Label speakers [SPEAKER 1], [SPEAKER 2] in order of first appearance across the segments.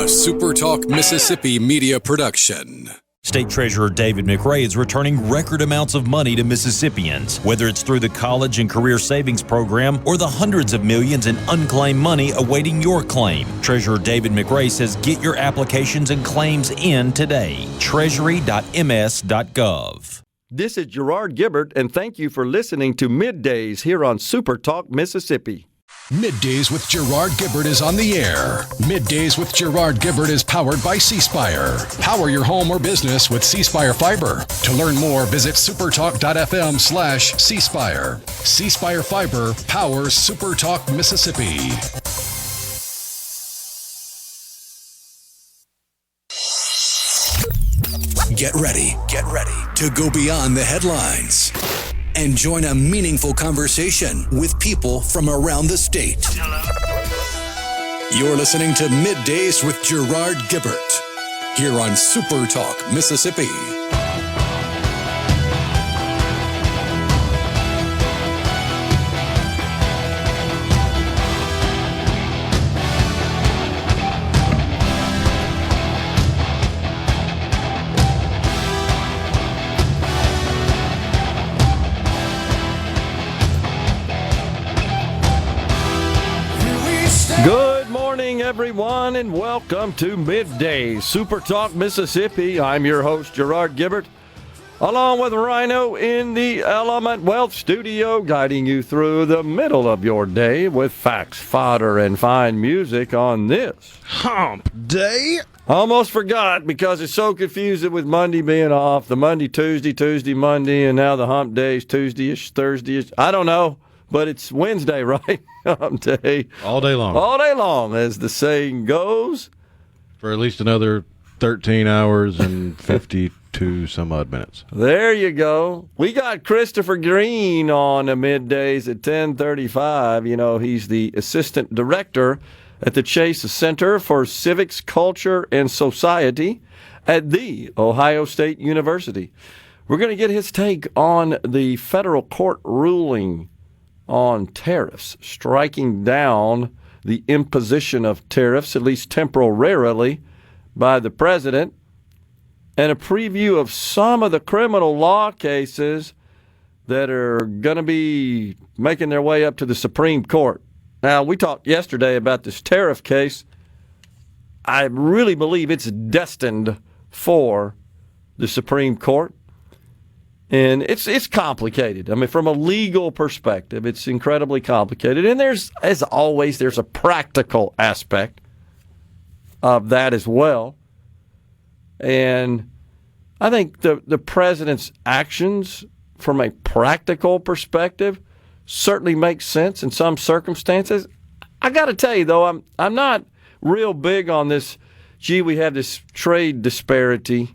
[SPEAKER 1] SuperTalk Mississippi media production.
[SPEAKER 2] State Treasurer David McRae is returning record amounts of money to Mississippians, whether it's through the College and Career Savings Program or the hundreds of millions in unclaimed money awaiting your claim. Treasurer David McRae says get your applications and claims in today. Treasury.ms.gov.
[SPEAKER 3] This is Gerard Gibert, and thank you for listening to MidDays here on SuperTalk Mississippi.
[SPEAKER 1] MidDays with Gerard Gibert is on the air. MidDays with Gerard Gibert is powered by C-Spire. Power your home or business with C-Spire Fiber. To learn more, visit supertalk.fm/C-Spire. C-Spire Fiber powers SuperTalk Mississippi. Get ready to go beyond the headlines and join a meaningful conversation with people from around the state. Hello. You're listening to MidDays with Gerard Gibert here on SuperTalk Mississippi.
[SPEAKER 3] Good morning, everyone, and welcome to MidDays, SuperTalk Mississippi. I'm your host, Gerard Gibert, along with Rhino in the Element Wealth Studio, guiding you through the middle of your day with facts, fodder, and fine music on this
[SPEAKER 4] Hump Day.
[SPEAKER 3] Almost forgot because it's so confusing with Monday being off. The Monday, Tuesday, Tuesday, Monday, and now the hump days, Tuesday-ish, Thursday-ish. I don't know, but it's Wednesday, right? Hump day.
[SPEAKER 4] All day long.
[SPEAKER 3] All day long, as the saying goes.
[SPEAKER 4] For at least another 13 hours and 52 some odd minutes.
[SPEAKER 3] There you go. We got Christopher Green on the middays at 10:35. You know, he's the assistant director at the Chase Center for Civics, Culture, and Society at The Ohio State University. We're going to get his take on the federal court ruling on tariffs, striking down the imposition of tariffs, at least temporarily, by the president, and a preview of some of the criminal law cases that are going to be making their way up to the Supreme Court. Now, we talked yesterday about this tariff case. I really believe it's destined for the Supreme Court. And it's complicated. I mean, from a legal perspective, it's incredibly complicated. And there's, as always, there's a practical aspect of that as well. And I think the president's actions from a practical perspective certainly make sense in some circumstances. I got to tell you, though, I'm not real big on this, gee, we have this trade disparity,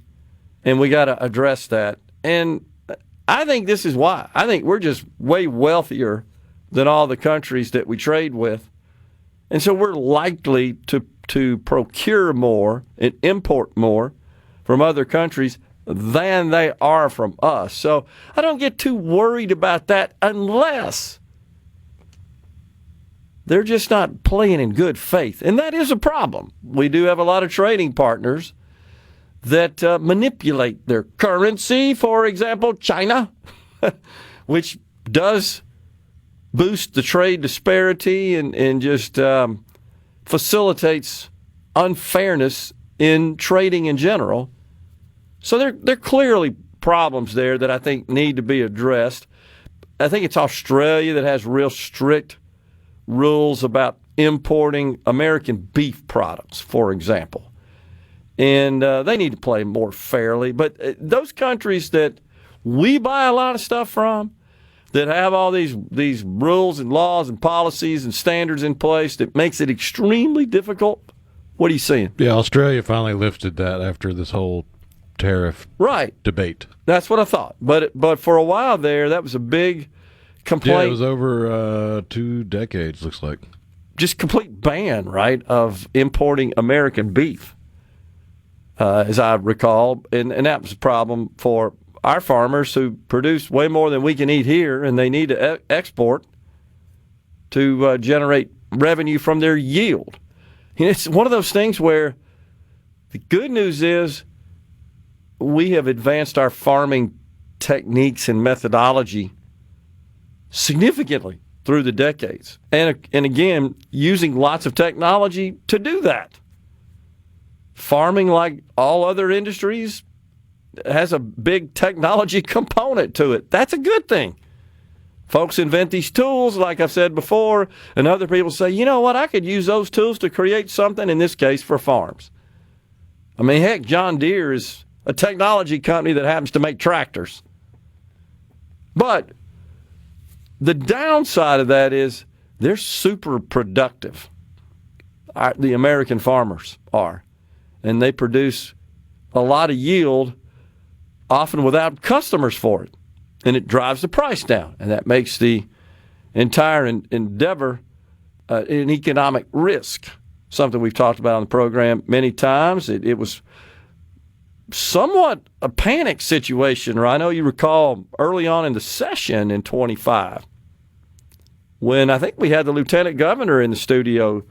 [SPEAKER 3] and we got to address that. And I think this is why. I think we're just way wealthier than all the countries that we trade with. And so we're likely to procure more and import more from other countries than they are from us. So I don't get too worried about that unless they're just not playing in good faith. And that is a problem. We do have a lot of trading partners that manipulate their currency, for example, China, which does boost the trade disparity and just facilitates unfairness in trading in general. So there are clearly problems there that I think need to be addressed. I think it's Australia that has real strict rules about importing American beef products, for example. And they need to play more fairly. But those countries that we buy a lot of stuff from, that have all these rules and laws and policies and standards in place that makes it extremely difficult, what are you seeing?
[SPEAKER 4] Yeah, Australia finally lifted that after this whole tariff debate.
[SPEAKER 3] That's what I thought. But for a while there, that was a big complaint.
[SPEAKER 4] Yeah, it was over 2 decades, looks like.
[SPEAKER 3] Just complete ban, right, of importing American beef. As I recall, and that was a problem for our farmers who produce way more than we can eat here, and they need to export to generate revenue from their yield. And it's one of those things where The good news is we have advanced our farming techniques and methodology significantly through the decades. And again, using lots of technology to do that. Farming, like all other industries, has a big technology component to it. That's a good thing. Folks invent these tools, like I've said before, and other people say, you know what, I could use those tools to create something, in this case, for farms. I mean, heck, John Deere is a technology company that happens to make tractors. But the downside of that is they're super productive. The American farmers are. And they produce a lot of yield, often without customers for it. And it drives the price down. And that makes the entire endeavor an economic risk, something we've talked about on the program many times. It was somewhat a panic situation. I know you recall early on in the session in 25, when I think we had the lieutenant governor in the studio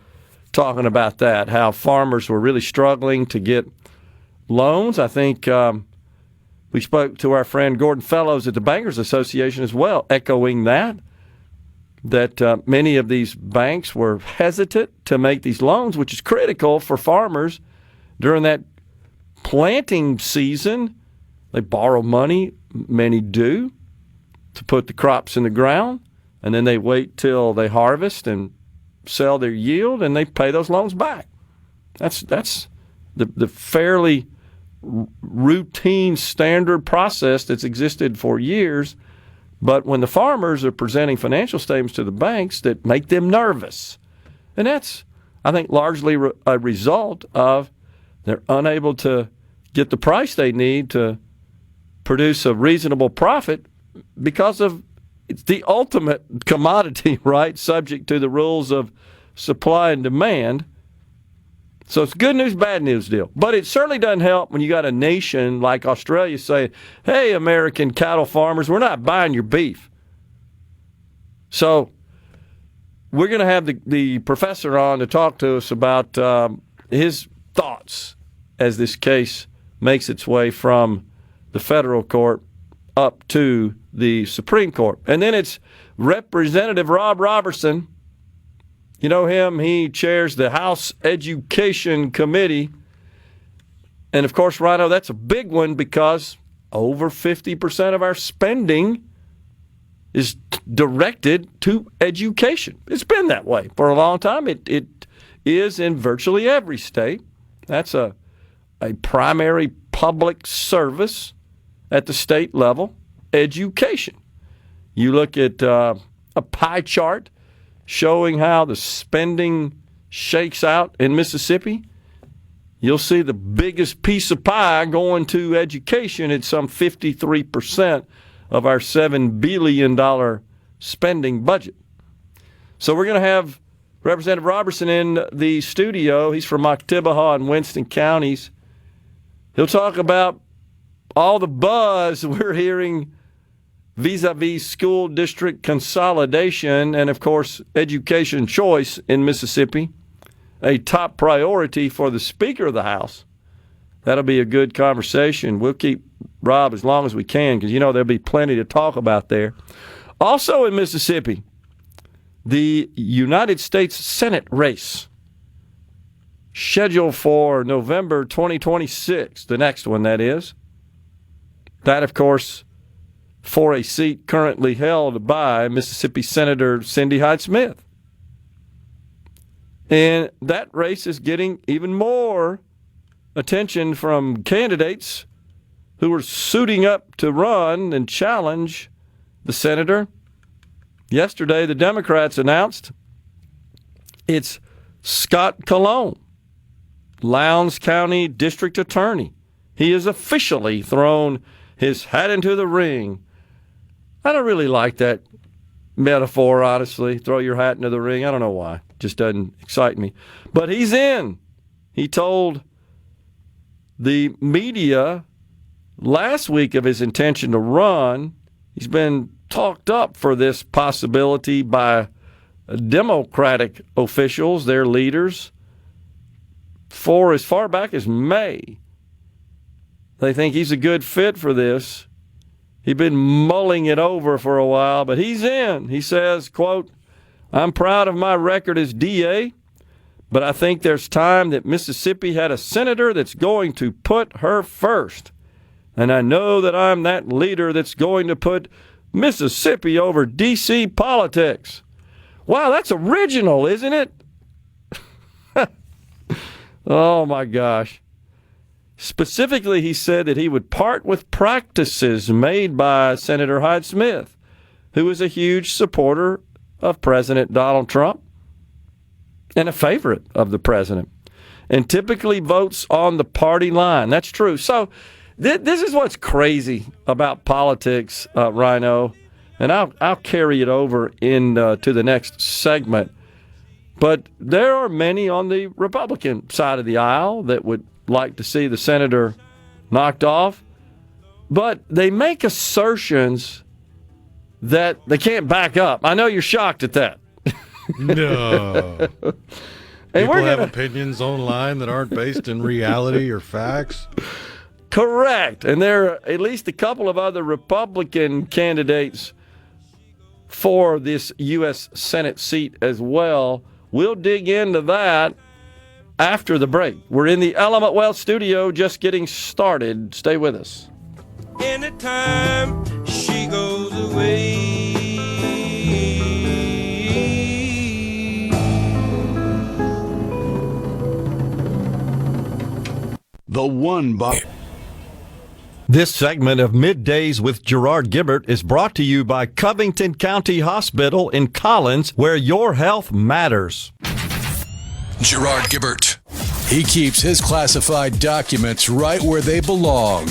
[SPEAKER 3] talking about that, how farmers were really struggling to get loans. I think we spoke to our friend Gordon Fellows at the Bankers Association as well, echoing that many of these banks were hesitant to make these loans, which is critical for farmers during that planting season. They borrow money, many do, to put the crops in the ground, and then they wait till they harvest and sell their yield, and they pay those loans back. That's the fairly routine standard process that's existed for years. But when the farmers are presenting financial statements to the banks that make them nervous, and that's, I think, largely a result of they're unable to get the price they need to produce a reasonable profit because of it's the ultimate commodity, right, subject to the rules of supply and demand. So it's good news, bad news deal. But it certainly doesn't help when you got a nation like Australia saying, hey, American cattle farmers, we're not buying your beef. So we're going to have the professor on to talk to us about his thoughts as this case makes its way from the federal court up to the Supreme Court. And then it's Representative Rob Roberson. You know him, he chairs the House Education Committee. And of course, Rhino, that's a big one because over 50% of our spending is directed to education. It's been that way for a long time. It is in virtually every state. That's a primary public service at the state level, education. You look at a pie chart showing how the spending shakes out in Mississippi, you'll see the biggest piece of pie going to education at some 53% of our $7 billion spending budget. So we're going to have Representative Roberson in the studio. He's from Oktibbeha and Winston counties. He'll talk about all the buzz we're hearing vis-a-vis school district consolidation and, of course, education choice in Mississippi, a top priority for the Speaker of the House. That'll be a good conversation. We'll keep Rob as long as we can because, there'll be plenty to talk about there. Also in Mississippi, the United States Senate race scheduled for November 2026, the next one, that is. That, of course, for a seat currently held by Mississippi Senator Cindy Hyde-Smith. And that race is getting even more attention from candidates who are suiting up to run and challenge the senator. Yesterday, the Democrats announced it's Scott Cologne, Lowndes County District Attorney. He has officially thrown his hat into the ring. I don't really like that metaphor, honestly. Throw your hat into the ring. I don't know why. It just doesn't excite me. But he's in. He told the media last week of his intention to run. He's been talked up for this possibility by Democratic officials, their leaders, for as far back as May. They think he's a good fit for this. He'd been mulling it over for a while, but he's in. He says, quote, "I'm proud of my record as DA, but I think there's time that Mississippi had a senator that's going to put her first. And I know that I'm that leader that's going to put Mississippi over D.C. politics." Wow, that's original, isn't it? Oh, my gosh. Specifically, he said that he would part with practices made by Senator Hyde-Smith, who is a huge supporter of President Donald Trump and a favorite of the president, and typically votes on the party line. That's true. So this is what's crazy about politics, Rhino, and I'll carry it over to the next segment. But there are many on the Republican side of the aisle that would like to see the senator knocked off, but they make assertions that they can't back up. I know you're shocked at that.
[SPEAKER 4] No.
[SPEAKER 3] And
[SPEAKER 4] People have opinions online that aren't based in reality or facts.
[SPEAKER 3] Correct. And there are at least a couple of other Republican candidates for this U.S. Senate seat as well. We'll dig into that after the break. We're in the Element Wealth studio just getting started. Stay with us.
[SPEAKER 5] Anytime she goes away,
[SPEAKER 1] The One Box.
[SPEAKER 3] This segment of Middays with Gerard Gibert is brought to you by Covington County Hospital in Collins, where your health matters.
[SPEAKER 1] Gerard Gibert. He keeps his classified documents right where they belong.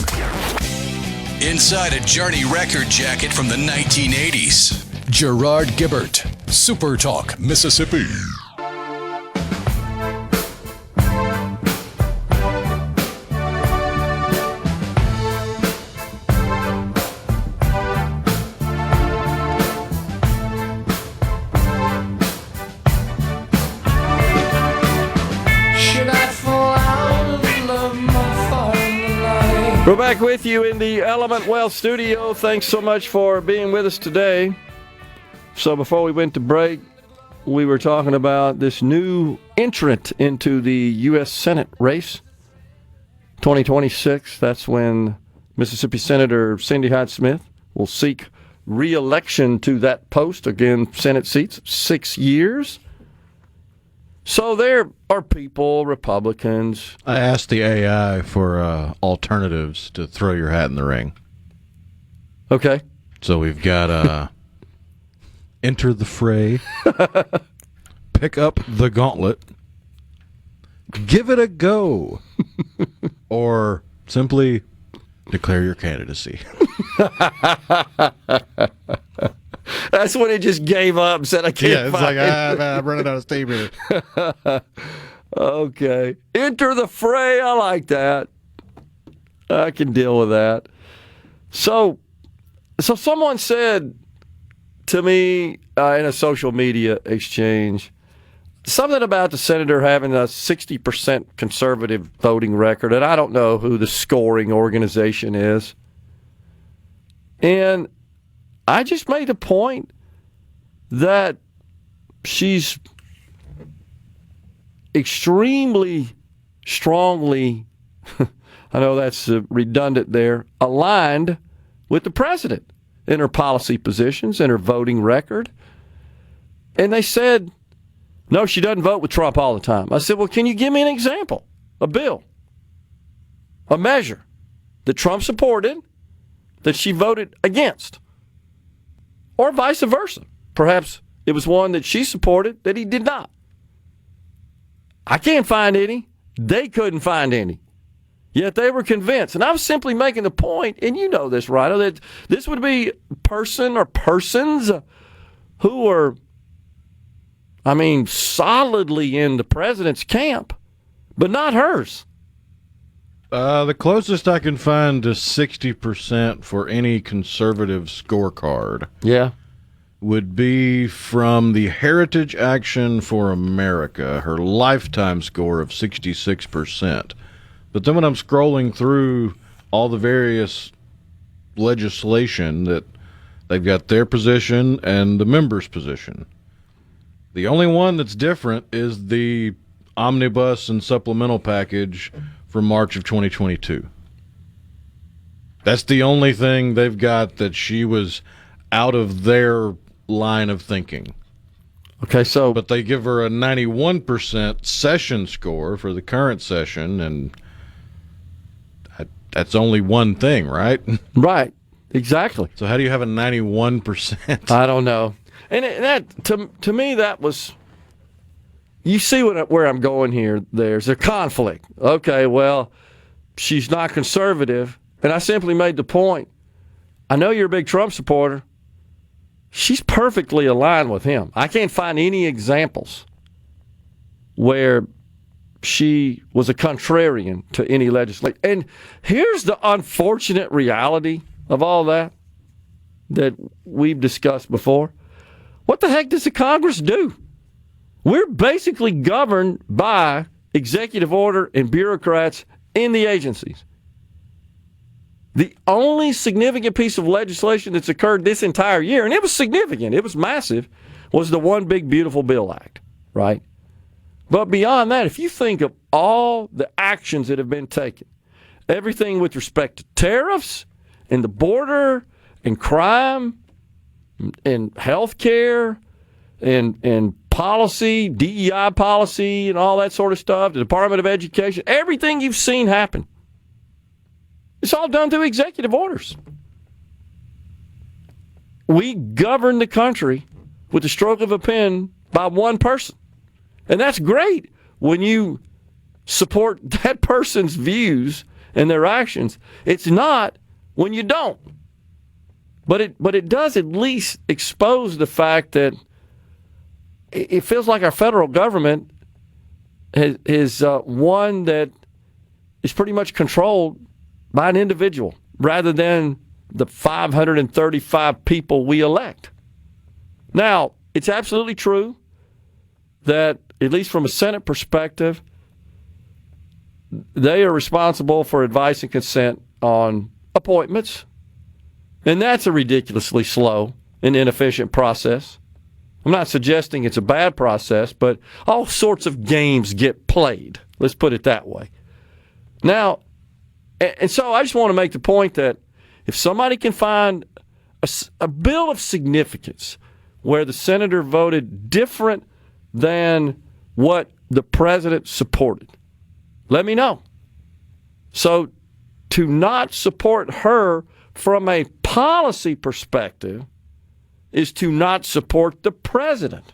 [SPEAKER 1] Inside a Journey record jacket from the 1980s. Gerard Gibert. SuperTalk, Mississippi.
[SPEAKER 3] We're back with you in the Element Wealth studio. Thanks so much for being with us today. So before we went to break, we were talking about this new entrant into the U.S. Senate race. 2026, that's when Mississippi Senator Cindy Hyde-Smith will seek re-election to that post. Again, Senate seats, 6 years. So there are people, Republicans.
[SPEAKER 4] I asked the AI for alternatives to throw your hat in the ring.
[SPEAKER 3] Okay.
[SPEAKER 4] So we've got enter the fray, pick up the gauntlet, give it a go, or simply declare your candidacy.
[SPEAKER 3] That's when it just gave up and said, I can't
[SPEAKER 4] Yeah, it's
[SPEAKER 3] find
[SPEAKER 4] like, I'm running out of steam here.
[SPEAKER 3] Okay. Enter the fray. I like that. I can deal with that. So someone said to me in a social media exchange something about the senator having a 60% conservative voting record, and I don't know who the scoring organization is. And I just made the point that she's extremely strongly, I know that's redundant there, aligned with the president in her policy positions and her voting record. And they said, no, she doesn't vote with Trump all the time. I said, well, can you give me an example, a bill, a measure that Trump supported that she voted against? Or vice versa. Perhaps it was one that she supported that he did not. I can't find any. They couldn't find any. Yet they were convinced. And I was simply making the point, and you know this, Ryder, that this would be person or persons who are, solidly in the president's camp, but not hers.
[SPEAKER 4] The closest I can find to 60% for any conservative scorecard.
[SPEAKER 3] Yeah.
[SPEAKER 4] would be from the Heritage Action for America, her lifetime score of 66%. But then when I'm scrolling through all the various legislation, that they've got their position and the members' position. The only one that's different is the omnibus and supplemental package from March of 2022. That's the only thing they've got that she was out of their line of thinking.
[SPEAKER 3] Okay, so
[SPEAKER 4] But they give her a 91% session score for the current session, and that's only one thing, right?
[SPEAKER 3] right, exactly.
[SPEAKER 4] So how do you have a 91%?
[SPEAKER 3] I don't know. And that to me, that was, you see where I'm going here. There's a conflict. Okay, well, she's not conservative. And I simply made the point, I know you're a big Trump supporter. She's perfectly aligned with him. I can't find any examples where she was a contrarian to any legislation. And here's the unfortunate reality of all that we've discussed before. What the heck does the Congress do? We're basically governed by executive order and bureaucrats in the agencies. The only significant piece of legislation that's occurred this entire year, and it was significant, it was massive, was the One Big Beautiful Bill Act, right? But beyond that, if you think of all the actions that have been taken, everything with respect to tariffs and the border and crime and health care and policy, DEI policy and all that sort of stuff, the Department of Education, everything you've seen happen, it's all done through executive orders. We govern the country with the stroke of a pen by one person. And that's great when you support that person's views and their actions. It's not when you don't. But it does at least expose the fact that it feels like our federal government is one that is pretty much controlled by an individual rather than the 535 people we elect. Now, it's absolutely true that, at least from a Senate perspective, they are responsible for advice and consent on appointments. And that's a ridiculously slow and inefficient process. I'm not suggesting it's a bad process, but all sorts of games get played. Let's put it that way. Now, and so I just want to make the point that if somebody can find a bill of significance where the senator voted different than what the president supported, let me know. So to not support her from a policy perspective is to not support the president.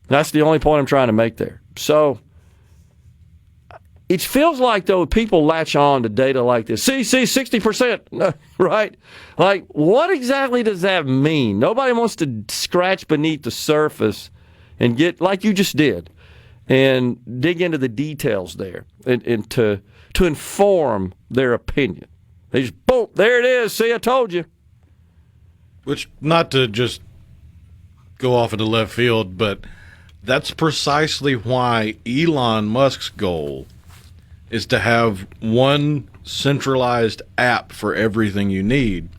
[SPEAKER 3] That's the only point I'm trying to make there. So it feels like, though, people latch on to data like this. See, 60%, right? Like, what exactly does that mean? Nobody wants to scratch beneath the surface and get, like you just did, and dig into the details there and to inform their opinion. They just, boom, there it is. See, I told you.
[SPEAKER 4] Which, not to just go off into left field, but that's precisely why Elon Musk's goal is to have one centralized app for everything you need,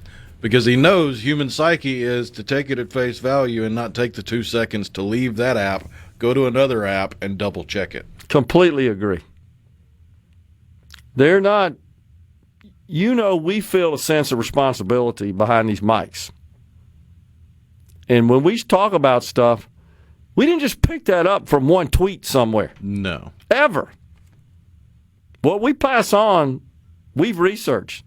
[SPEAKER 4] because he knows human psyche is to take it at face value and not take the 2 seconds to leave that app, go to another app, and double check it.
[SPEAKER 3] Completely agree. They're not, we feel a sense of responsibility behind these mics. And when we talk about stuff, we didn't just pick that up from one tweet somewhere.
[SPEAKER 4] No.
[SPEAKER 3] Ever. What we pass on, we've researched.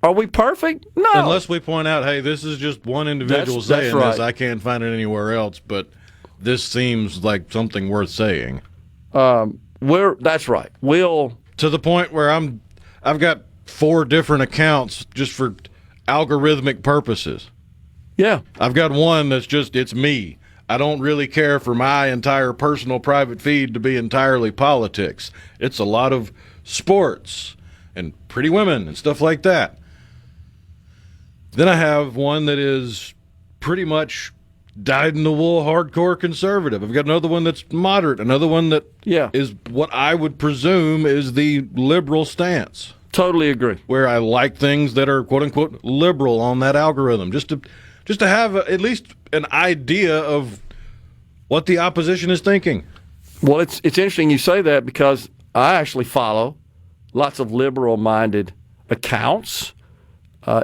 [SPEAKER 3] Are we perfect? No.
[SPEAKER 4] Unless we point out, hey, this is just one individual saying
[SPEAKER 3] right.
[SPEAKER 4] this. I can't find it anywhere else, but this seems like something worth saying.
[SPEAKER 3] That's right. We'll
[SPEAKER 4] to the point where I've got 4 different accounts just for algorithmic purposes.
[SPEAKER 3] Yeah.
[SPEAKER 4] I've got one that's just, it's me. I don't really care for my entire personal private feed to be entirely politics. It's a lot of sports and pretty women and stuff like that. Then I have one that is pretty much dyed-in-the-wool hardcore conservative. I've got another one that's moderate, another one that is what I would presume is the liberal stance.
[SPEAKER 3] Totally agree.
[SPEAKER 4] Where I like things that are quote-unquote liberal on that algorithm, just to have at least an idea of what the opposition is thinking.
[SPEAKER 3] Well, it's interesting you say that because I actually follow lots of liberal-minded accounts,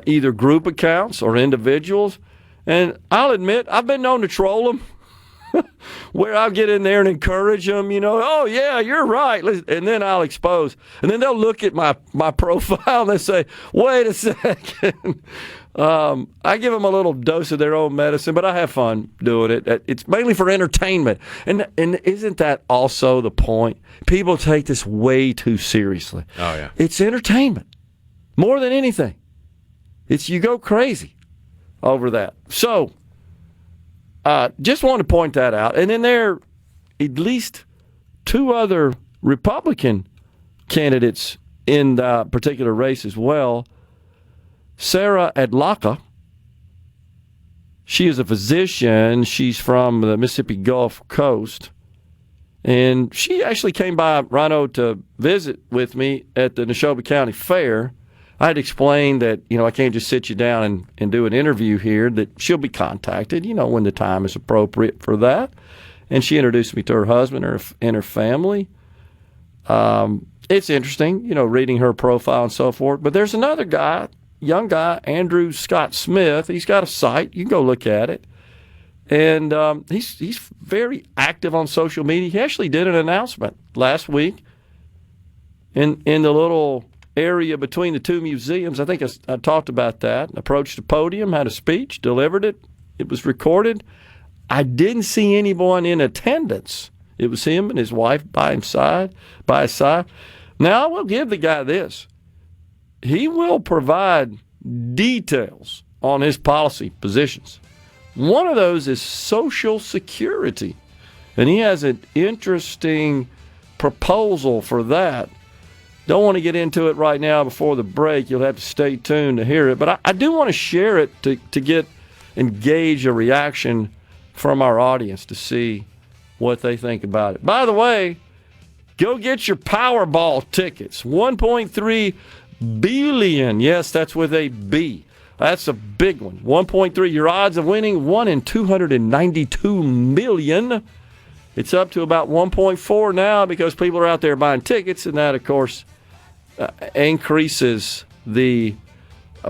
[SPEAKER 3] either group accounts or individuals. And I'll admit, I've been known to troll them, where I'll get in there and encourage them, oh, yeah, you're right. And then I'll expose. And then they'll look at my profile and they say, wait a second. I give them a little dose of their own medicine, but I have fun doing it. It's mainly for entertainment. And isn't that also the point? People take this way too seriously.
[SPEAKER 4] Oh, yeah.
[SPEAKER 3] It's entertainment more than anything. You go crazy over that. So, just wanted to point that out. And then there are at least two other Republican candidates in the particular race as well. Sarah Adlaka, she is a physician. She's from the Mississippi Gulf Coast. And she actually came by, Rhino, to visit with me at the Neshoba County Fair. I had explained that, I can't just sit you down and do an interview here, that she'll be contacted, when the time is appropriate for that. And she introduced me to her husband and her family. It's interesting, reading her profile and so forth. But there's another guy, young guy, Andrew Scott Smith. He's got a site. You can go look at it. And he's very active on social media. He actually did an announcement last week in the little area between the two museums. I think I talked about that. Approached the podium, had a speech, delivered it. It was recorded. I didn't see anyone in attendance. It was him and his wife by his side. Now, I will give the guy this. He will provide details on his policy positions. One of those is Social Security. And he has an interesting proposal for that. Don't want to get into it right now before the break. You'll have to stay tuned to hear it. But I do want to share it to engage a reaction from our audience to see what they think about it. By the way, go get your Powerball tickets. 1.3 billion. Yes, that's with a B. That's a big one. 1.3. Your odds of winning, 1 in 292 million. It's up to about 1.4 now because people are out there buying tickets, and that, of course, increases the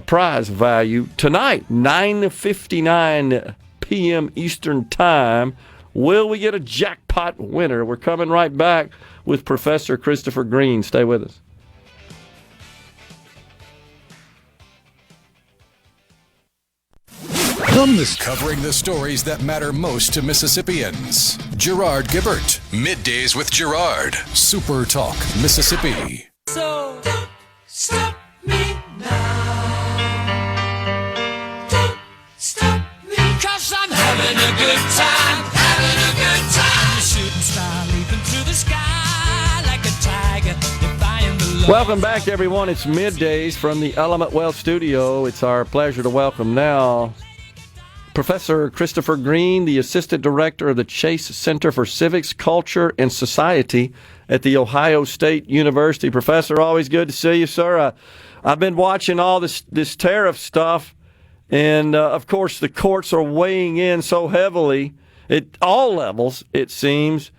[SPEAKER 3] prize value. Tonight, 9:59 p.m. Eastern Time, will we get a jackpot winner? We're coming right back with Professor Christopher Green. Stay with us.
[SPEAKER 1] Covering the stories that matter most to Mississippians. Gerard Gibert. Middays with Gerard. SuperTalk Mississippi.
[SPEAKER 5] So don't stop me now. Don't stop me, 'cause I'm having a good time, A shooting star leaping through the sky like a tiger, defying the law.
[SPEAKER 3] Welcome back, everyone. It's Middays from the Element Wealth Studio. It's our pleasure to welcome now Professor Christopher Green, the Assistant Director of the Chase Center for Civics, Culture, and Society at The Ohio State University. Professor, always good to see you, sir. I've been watching all this tariff stuff, and, of course, the courts are weighing in so heavily at all levels, it seems.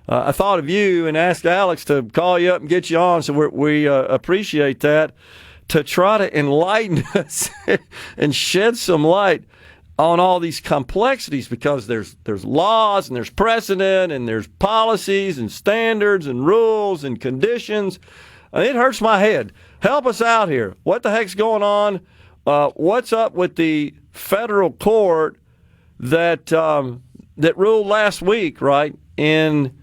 [SPEAKER 3] I thought of you and asked Alex to call you up and get you on, so we appreciate that, to try to enlighten us and shed some light on all these complexities, because there's laws and there's precedent and there's policies and standards and rules and conditions. It hurts my head. Help us out here. What the heck's going on? What's up with the federal court that ruled last week, right? In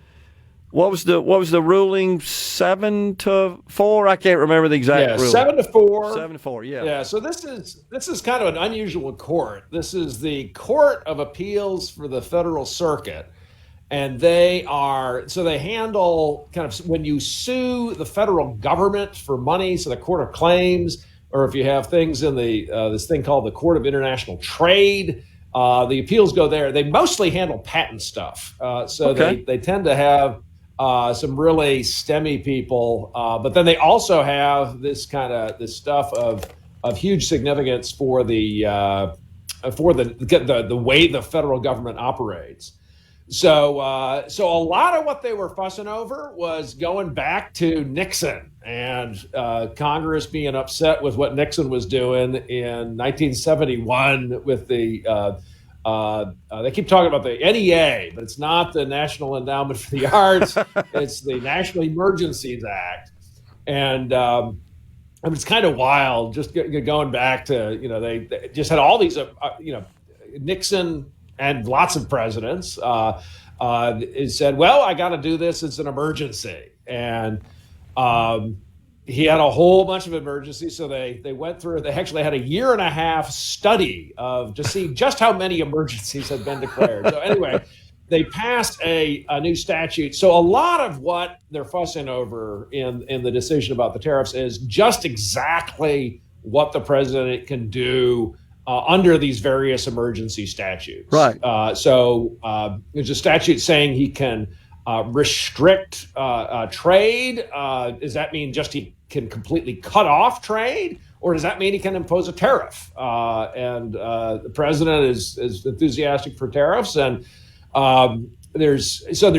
[SPEAKER 3] what was the ruling? 7-4? I can't remember the exact ruling.
[SPEAKER 6] 7-4.
[SPEAKER 3] 7-4. Yeah.
[SPEAKER 6] Yeah. So this is kind of an unusual court. This is the Court of Appeals for the Federal Circuit, and they handle kind of when you sue the federal government for money. So the Court of Claims, or if you have things in the this thing called the Court of International Trade, The appeals go there. They mostly handle patent stuff. So they tend to have some really STEMmy people, but then they also have this stuff of huge significance for the way the federal government operates. So a lot of what they were fussing over was going back to Nixon and Congress being upset with what Nixon was doing in 1971 with the they keep talking about the NEA, but it's not the National Endowment for the Arts. It's the National Emergencies Act. And it's kind of wild just going back to, they just had all these, Nixon and lots of presidents said, well, I got to do this. It's an emergency. And he had a whole bunch of emergencies. So they went through, they actually had a 1.5-year study to see just how many emergencies had been declared. So anyway, they passed a new statute. So a lot of what they're fussing over in the decision about the tariffs is just exactly what the president can do under these various emergency statutes.
[SPEAKER 3] Right.
[SPEAKER 6] So there's a statute saying he can restrict trade. Does that mean just he can completely cut off trade? Or does that mean he can impose a tariff? And the president is enthusiastic for tariffs. And there's a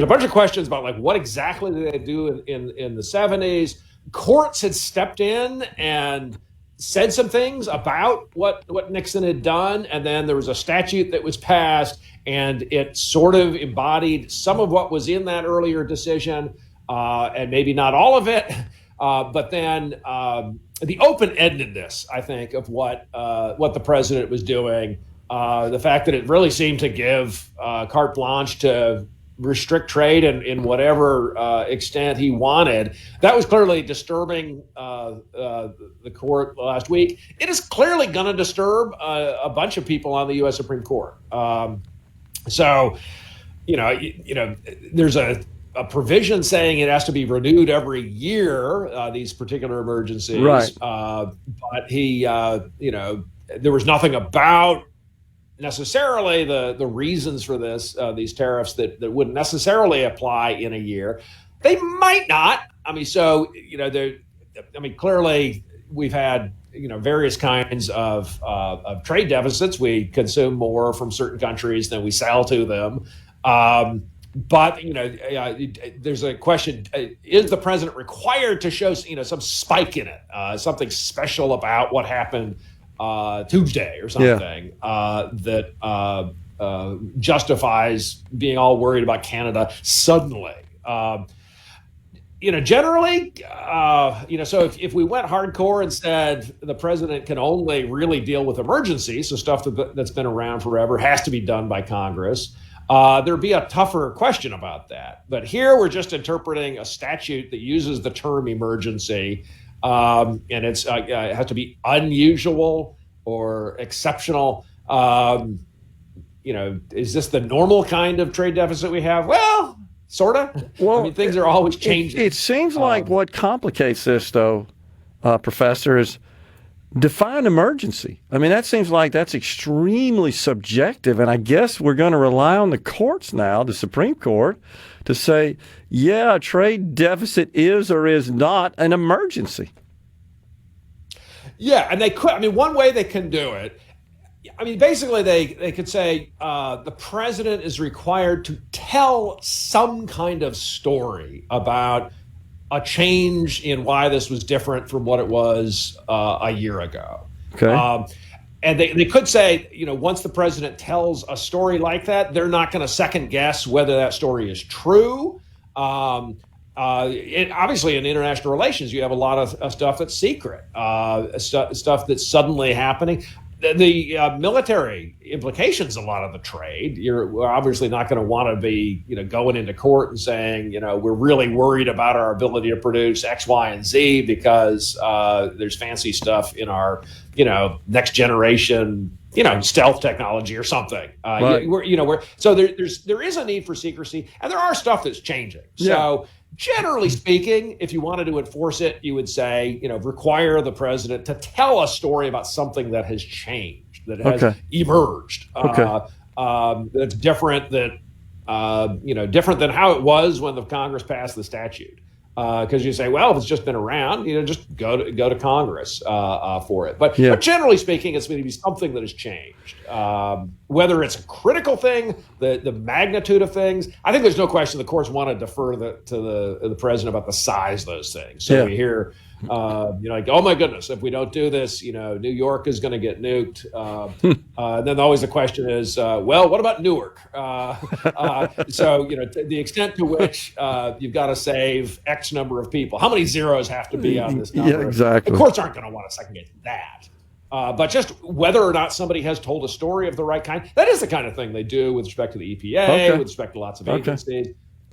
[SPEAKER 6] bunch of questions about like what exactly did they do in the 70s. Courts had stepped in and said some things about what Nixon had done, and then there was a statute that was passed, and it sort of embodied some of what was in that earlier decision, and maybe not all of it. But then the open-endedness, I think, of what the president was doing, the fact that it really seemed to give carte blanche to restrict trade in whatever extent he wanted. That was clearly disturbing the court last week. It is clearly going to disturb a bunch of people on the U.S. Supreme Court. So, there's a provision saying it has to be renewed every year, these particular emergencies.
[SPEAKER 3] Right.
[SPEAKER 6] But he, there was nothing about necessarily the reasons for these tariffs that wouldn't necessarily apply in a year. They might not. Clearly we've had various kinds of trade deficits. We consume more from certain countries than we sell to them. But there's a question: is the president required to show some spike in it, something special about what happened Tuesday or something that justifies being all worried about Canada suddenly? Generally, so if we went hardcore and said the president can only really deal with emergencies, so stuff that's been around forever has to be done by Congress, there'd be a tougher question about that. But here we're just interpreting a statute that uses the term emergency. And it has to be unusual or exceptional. Is this the normal kind of trade deficit we have? Well, sort of.
[SPEAKER 3] Well,
[SPEAKER 6] things are always changing.
[SPEAKER 3] It seems like what complicates this, though, Professor, is define emergency. That seems like that's extremely subjective, and I guess we're going to rely on the courts now, the Supreme Court, to say, yeah, a trade deficit is or is not an emergency.
[SPEAKER 6] Yeah, and they could. One way they can do it, basically they could say the president is required to tell some kind of story about a change in why this was different from what it was a year ago.
[SPEAKER 3] Okay.
[SPEAKER 6] And they could say, once the president tells a story like that, they're not going to second guess whether that story is true. Obviously, in international relations, you have a lot of stuff that's secret, stuff that's suddenly happening. The military implications, a lot of the trade, we're obviously not going to want to be, going into court and saying, we're really worried about our ability to produce X, Y, and Z because there's fancy stuff in our, next generation, stealth technology or something.
[SPEAKER 3] Right.
[SPEAKER 6] So there is a need for secrecy, and there are stuff that's changing.
[SPEAKER 3] Yeah.
[SPEAKER 6] So generally speaking, if you wanted to enforce it, you would say, require the president to tell a story about something that has changed. that has emerged. That's different different than how it was when the Congress passed the statute. Because you say, well, if it's just been around, just go to Congress for it. But generally speaking, it's going to be something that has changed. Whether it's a critical thing, the magnitude of things, I think there's no question the courts want to defer to the president about the size of those things. So we hear, like, oh my goodness, if we don't do this, New York is going to get nuked. And then always the question is, well, what about Newark? So, to the extent to which you've got to save X number of people, how many zeros have to be on this number?
[SPEAKER 3] Yeah, exactly.
[SPEAKER 6] The courts aren't going to want to second guess that. But just whether or not somebody has told a story of the right kind, that is the kind of thing they do with respect to the EPA, with respect to lots of agencies.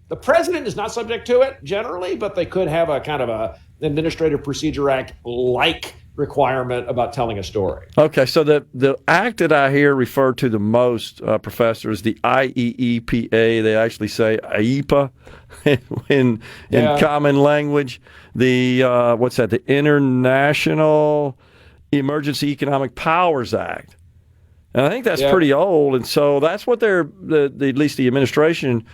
[SPEAKER 6] The president is not subject to it generally, but they could have a kind of a Administrative Procedure Act-like requirement about telling a story. Okay, so the act that I hear referred to the most, Professor, is the IEEPA. They actually say IEPA in common language. The the International Emergency Economic Powers Act. And I think that's pretty old, and so that's what at least the administration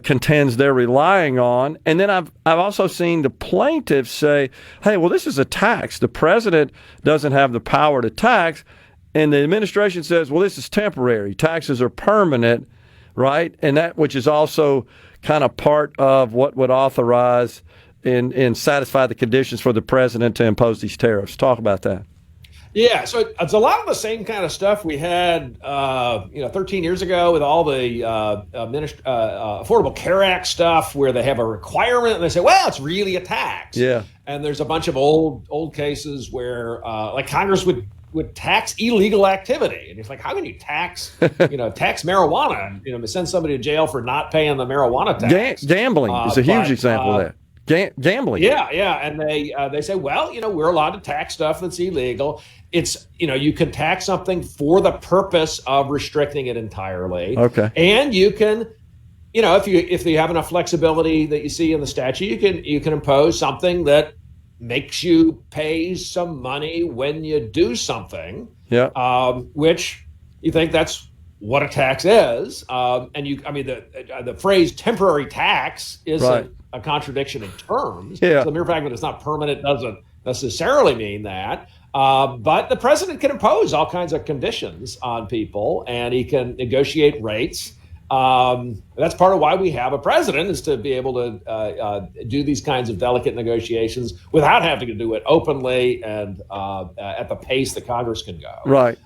[SPEAKER 6] contends they're relying on. And then I've also seen the plaintiffs say, hey, well, this is a tax. The president doesn't have the power to tax. And the administration says, well, this is temporary. Taxes are permanent, right? And that, which is also kind of part of what would authorize and satisfy the conditions for the president to impose these tariffs. Talk about that. Yeah, so it's a lot of the same kind of stuff we had, 13 years ago with all the Affordable Care Act stuff, where they have a requirement and they say, well, it's really a tax. Yeah. And there's a bunch of old cases where, like, Congress would tax illegal activity, and it's like, how can you tax, tax marijuana? Send somebody to jail for not paying the marijuana tax. Gambling is a huge example of that. Gambling. Yeah. And they say, well, we're allowed to tax stuff that's illegal. It's, you can tax something for the purpose of restricting it entirely. Okay. And you can, if you have enough flexibility that you see in the statute, you can impose something that makes you pay some money when you do something. Yeah. Which you think that's what a tax is. And the phrase temporary tax isn't a contradiction in terms. Yeah. So the mere fact that it's not permanent doesn't necessarily mean that. But the president can impose all kinds of conditions on people, and he can negotiate rates. That's part of why we have a president, is to be able to do these kinds of delicate negotiations without having to do it openly and at the pace that Congress can go. Right.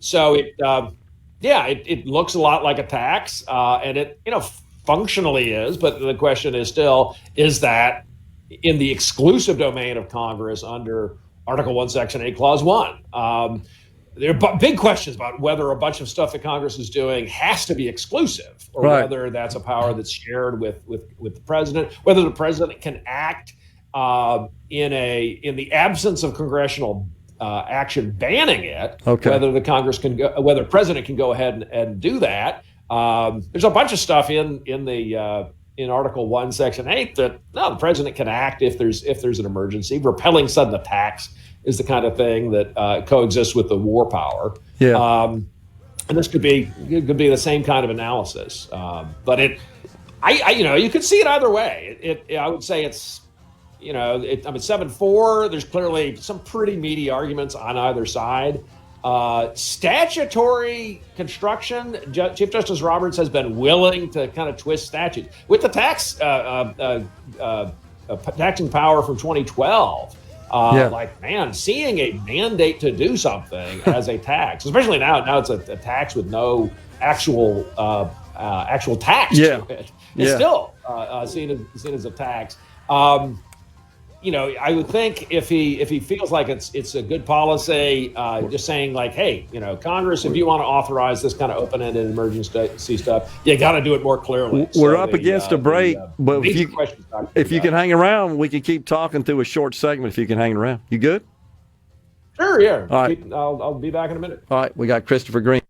[SPEAKER 6] So it looks a lot like a tax, and it functionally is, but the question is still, is that in the exclusive domain of Congress under Article 1, Section 8, Clause 1? There are big questions about whether a bunch of stuff that Congress is doing has to be exclusive, or whether that's a power that's shared with the president, whether the president can act in the absence of congressional action banning it, whether the president can go ahead and do that. There's a bunch of stuff in Article 1, Section 8 that the president can act if there's an emergency. Repelling sudden attacks is the kind of thing that coexists with the war power. Yeah. And this could be the same kind of analysis. But you could see it either way. I would say it's 7-4. There's clearly some pretty meaty arguments on either side. Statutory construction, Chief Justice Roberts has been willing to kind of twist statutes. With the taxing power from 2012, seeing a mandate to do something as a tax, especially now it's a tax with no actual tax to it. It's still seen as a tax. I would think if he feels like it's a good policy, just saying like, hey, Congress, if you want to authorize this kind of open-ended emergency stuff, you got to do it more clearly. We're up against a break, but if you can hang around, we can keep talking through a short segment. If you can hang around, you good? Sure, yeah. All right. I'll be back in a minute. All right, we got Christopher Green.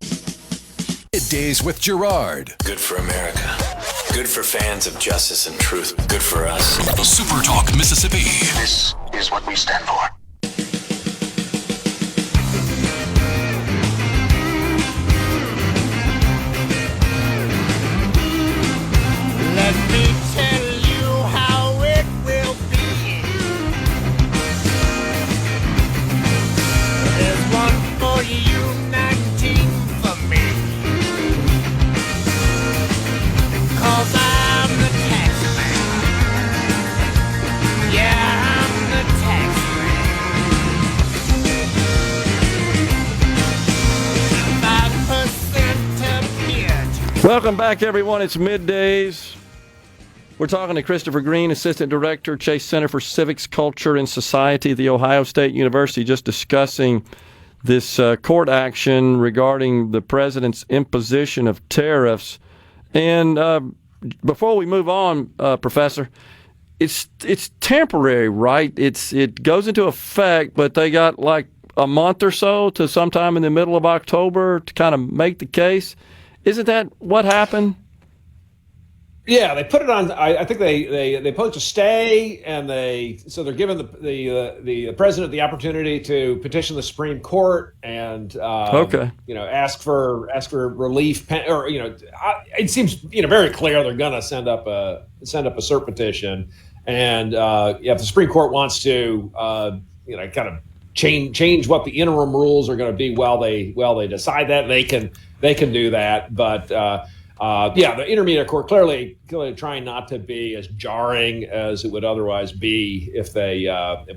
[SPEAKER 1] Middays with Gerard.
[SPEAKER 7] Good for America. Good for fans of justice and truth. Good for us.
[SPEAKER 1] SuperTalk Mississippi.
[SPEAKER 8] This is what we stand for.
[SPEAKER 3] Welcome back, everyone. It's Middays. We're talking to Christopher Green, Assistant Director, Chase Center for Civics, Culture, and Society at The Ohio State University, just discussing this court action regarding the president's imposition of tariffs. And before we move on, Professor, it's temporary, right? It goes into effect, but they got like a month or so to sometime in the middle of October to kind of make the case. Isn't that what happened?
[SPEAKER 6] Yeah, they put it on. I think they posed a stay, and they're giving the president the opportunity to petition the Supreme Court and ask for relief, or it seems very clear they're going to send up a cert petition, and if the Supreme Court wants to kind of change what the interim rules are going to be while they decide that, they can do that, but. The intermediate court clearly trying not to be as jarring as it would otherwise be if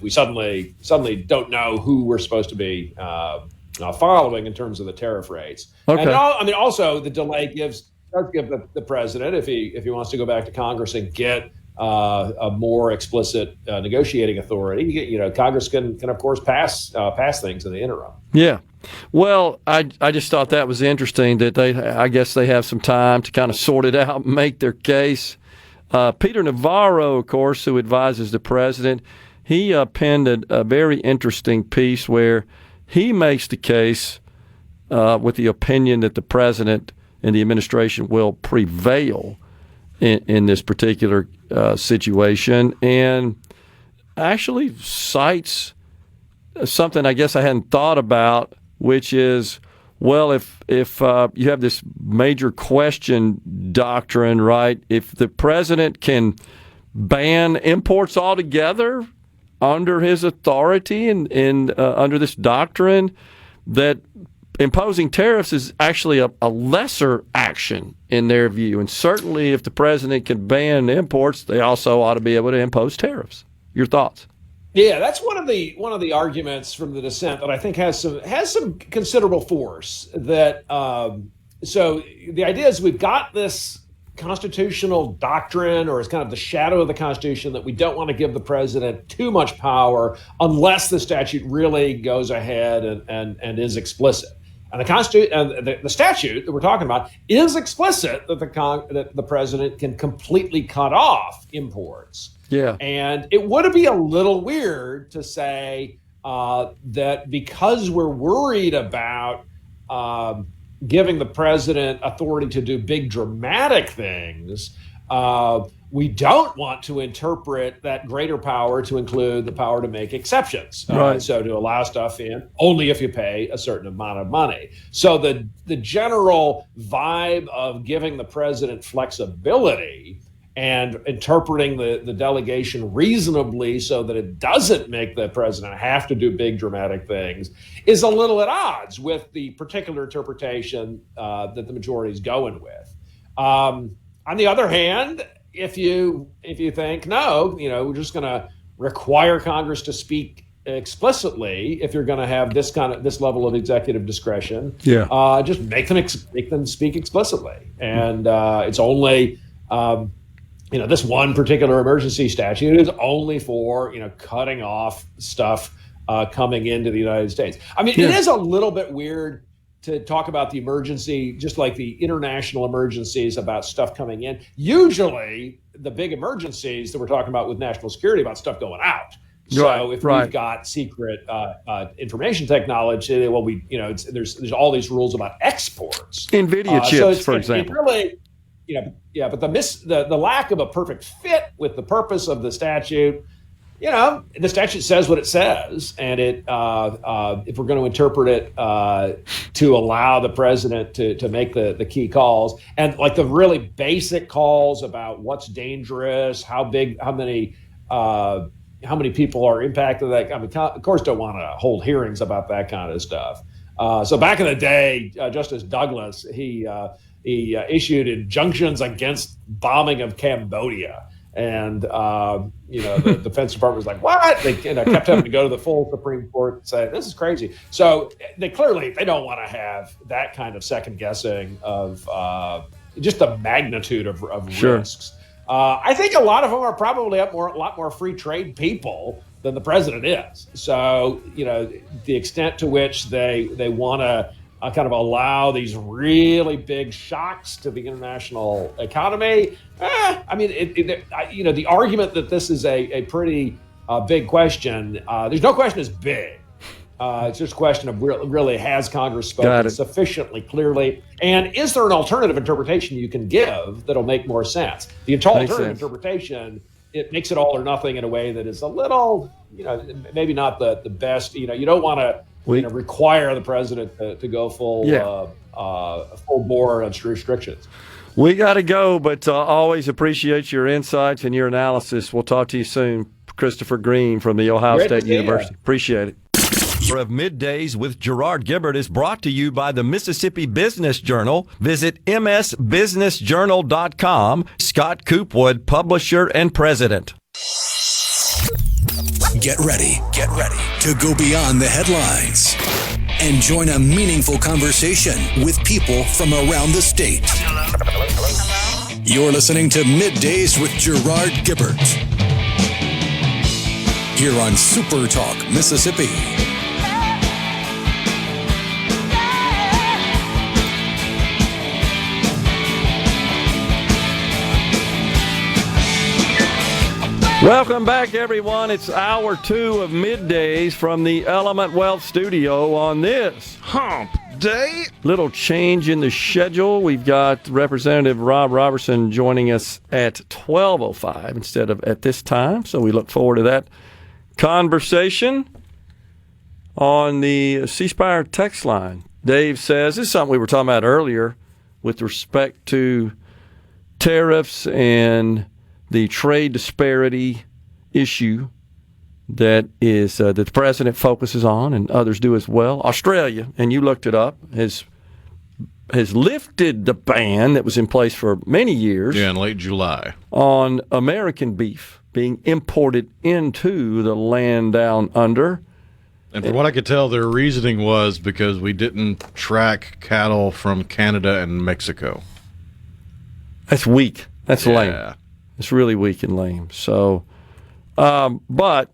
[SPEAKER 6] we suddenly don't know who we're supposed to be following in terms of the tariff rates. Okay. And also the delay does give the president, if he wants to go back to Congress and get a more explicit negotiating authority, Congress can of course pass things in the interim.
[SPEAKER 3] Yeah. Well, I just thought that was interesting that I guess they have some time to kind of sort it out and make their case. Peter Navarro, of course, who advises the president, he penned a very interesting piece where he makes the case with the opinion that the president and the administration will prevail in this particular situation, and actually cites something I guess I hadn't thought about, which is, well, if you have this major question doctrine, right? If the president can ban imports altogether under his authority and under this doctrine, that imposing tariffs is actually a lesser action in their view. And certainly if the president can ban imports, they also ought to be able to impose tariffs. Your thoughts?
[SPEAKER 6] Yeah, that's one of the arguments from the dissent that I think has some considerable force. That so the idea is we've got this constitutional doctrine, or it's kind of the shadow of the Constitution, that we don't want to give the president too much power unless the statute really goes ahead and is explicit. And the statute that we're talking about is explicit that the president can completely cut off imports.
[SPEAKER 3] Yeah.
[SPEAKER 6] And it would be a little weird to say that because we're worried about giving the president authority to do big dramatic things, we don't want to interpret that greater power to include the power to make exceptions.
[SPEAKER 3] Right.
[SPEAKER 6] So to allow stuff in only if you pay a certain amount of money. So the general vibe of giving the president flexibility and interpreting the delegation reasonably so that it doesn't make the president have to do big dramatic things is a little at odds with the particular interpretation that the majority is going with. On the other hand, if you think, no, we're just going to require Congress to speak explicitly, if you're going to have this level of executive discretion, just make them speak explicitly. And it's only this one particular emergency statute is only for, cutting off stuff coming into the United States. I mean, It is a little bit weird to talk about the emergency, just like the international emergencies about stuff coming in. Usually the big emergencies that we're talking about with national security about stuff going out. So we've got secret information technology, well, there's all these rules about exports.
[SPEAKER 3] NVIDIA chips, for example.
[SPEAKER 6] It really, but the lack of a perfect fit with the purpose of the statute, the statute says what it says, and if we're going to interpret it to allow the president to make the key calls, and like the really basic calls about what's dangerous, how many people are impacted, that, I mean, of course, don't want to hold hearings about that kind of stuff. So back in the day, Justice Douglas, he issued injunctions against bombing of Cambodia. And, the Defense Department was like, what? They kept having to go to the full Supreme Court and say, this is crazy. So they don't want to have that kind of second guessing of just the magnitude of
[SPEAKER 3] Sure.
[SPEAKER 6] risks. I think a lot of them are probably a lot more free trade people than the president is. So, the extent to which they want to kind of allow these really big shocks to the international economy. The argument that this is a pretty big question, there's no question it's big. It's just a question of really has Congress spoken sufficiently clearly, and is there an alternative interpretation you can give that'll make more sense? The alternative interpretation, it makes it all or nothing in a way that is a little, maybe not the best. You don't want to require the president to go full bore on restrictions.
[SPEAKER 3] We got to go, but always appreciate your insights and your analysis. We'll talk to you soon. Christopher Green from the Ohio State University. Appreciate it. Of Middays with Gerard Gibert is brought to you by the Mississippi Business Journal. Visit msbusinessjournal.com. Scott Coopwood, publisher and president.
[SPEAKER 1] Get ready to go beyond the headlines and join a meaningful conversation with people from around the state. Hello? You're listening to Middays with Gerard Gibert here on SuperTalk Mississippi.
[SPEAKER 3] Welcome back, everyone. It's hour 2 of Middays from the Element Wealth Studio on this
[SPEAKER 4] Hump Day.
[SPEAKER 3] Little change in the schedule. We've got Representative Rob Roberson joining us at 12:05 instead of at this time, so we look forward to that conversation. On the C-Spire text line, Dave says, this is something we were talking about earlier with respect to tariffs and the trade disparity issue that is that the president focuses on and others do as well. Australia, and you looked it up, has lifted the ban that was in place for many years.
[SPEAKER 4] Yeah, in late July.
[SPEAKER 3] On American beef being imported into the land down under.
[SPEAKER 4] And from what I could tell, their reasoning was because we didn't track cattle from Canada and Mexico.
[SPEAKER 3] That's weak. That's lame. It's really weak and lame. So, but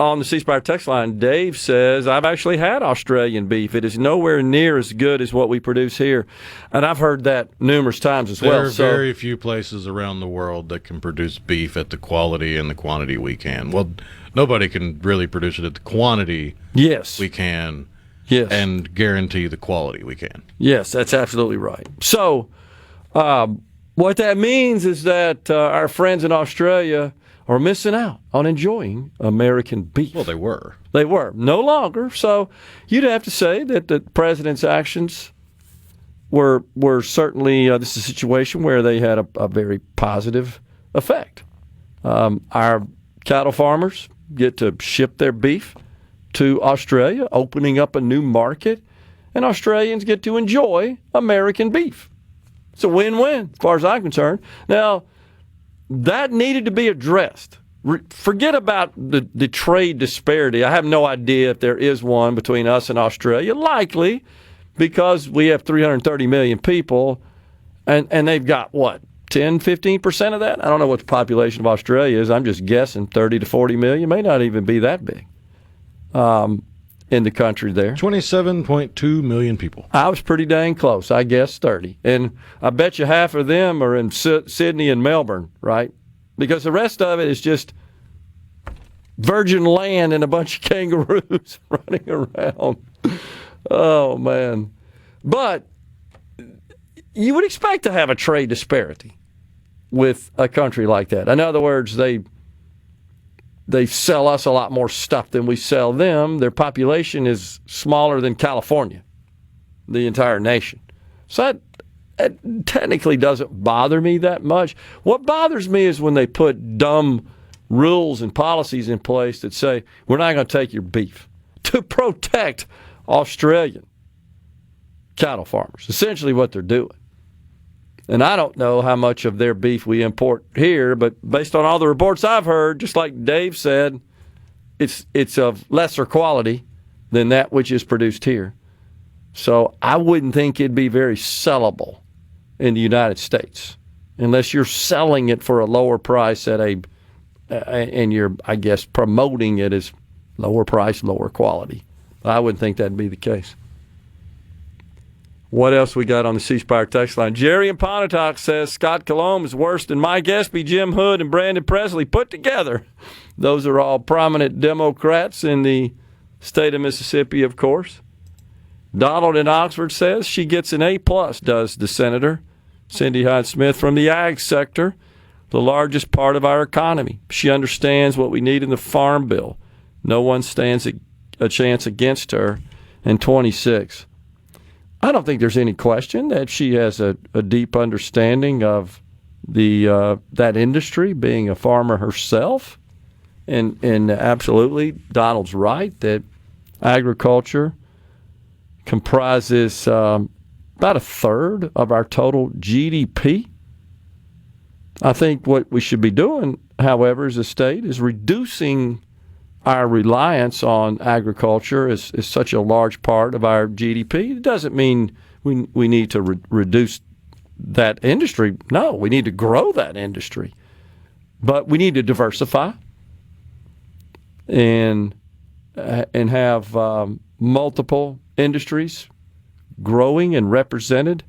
[SPEAKER 3] on the C-Spire text line, Dave says, I've actually had Australian beef. It is nowhere near as good as what we produce here. And I've heard that numerous times as well.
[SPEAKER 4] There are very few places around the world that can produce beef at the quality and the quantity we can. Well, nobody can really produce it at the quantity we can and guarantee the quality we can.
[SPEAKER 3] Yes, that's absolutely right. So, what that means is that our friends in Australia are missing out on enjoying American beef.
[SPEAKER 4] Well, they were.
[SPEAKER 3] They were. No longer. So you'd have to say that the president's actions were certainly, this is a situation where they had a very positive effect. Our cattle farmers get to ship their beef to Australia, opening up a new market, and Australians get to enjoy American beef. It's a win-win as far as I'm concerned. Now, that needed to be addressed. Forget about the trade disparity. I have no idea if there is one between us and Australia. Likely, because we have 330 million people, and they've got, 10, 15% of that? I don't know what the population of Australia is. I'm just guessing 30 to 40 million. May not even be that big in the country there.
[SPEAKER 4] 27.2 million people.
[SPEAKER 3] I was pretty dang close. I guess 30. And I bet you half of them are in Sydney and Melbourne, right? Because the rest of it is just virgin land and a bunch of kangaroos running around. Oh, man. But you would expect to have a trade disparity with a country like that. In other words, they sell us a lot more stuff than we sell them. Their population is smaller than California, the entire nation. So that technically doesn't bother me that much. What bothers me is when they put dumb rules and policies in place that say, we're not going to take your beef to protect Australian cattle farmers. Essentially what they're doing. And I don't know how much of their beef we import here, but based on all the reports I've heard, just like Dave said, it's of lesser quality than that which is produced here. So I wouldn't think it'd be very sellable in the United States, unless you're selling it for a lower price and you're, I guess, promoting it as lower price, lower quality. I wouldn't think that'd be the case. What else we got on the C Spire text line? Jerry in Pontotoc says Scott Colomb is worse than Mike Espy, Jim Hood, and Brandon Presley put together. Those are all prominent Democrats in the state of Mississippi, of course. Donald in Oxford says she gets an A+, does the senator. Cindy Hyde-Smith from the ag sector, the largest part of our economy. She understands what we need in the Farm Bill. No one stands a chance against her. And 26. I don't think there's any question that she has a deep understanding of that industry, being a farmer herself. And absolutely, Donald's right that agriculture comprises about a third of our total GDP. I think what we should be doing, however, as a state, is reducing our reliance on agriculture is such a large part of our GDP. It doesn't mean we need to reduce that industry. No, we need to grow that industry. But we need to diversify and have multiple industries growing and represented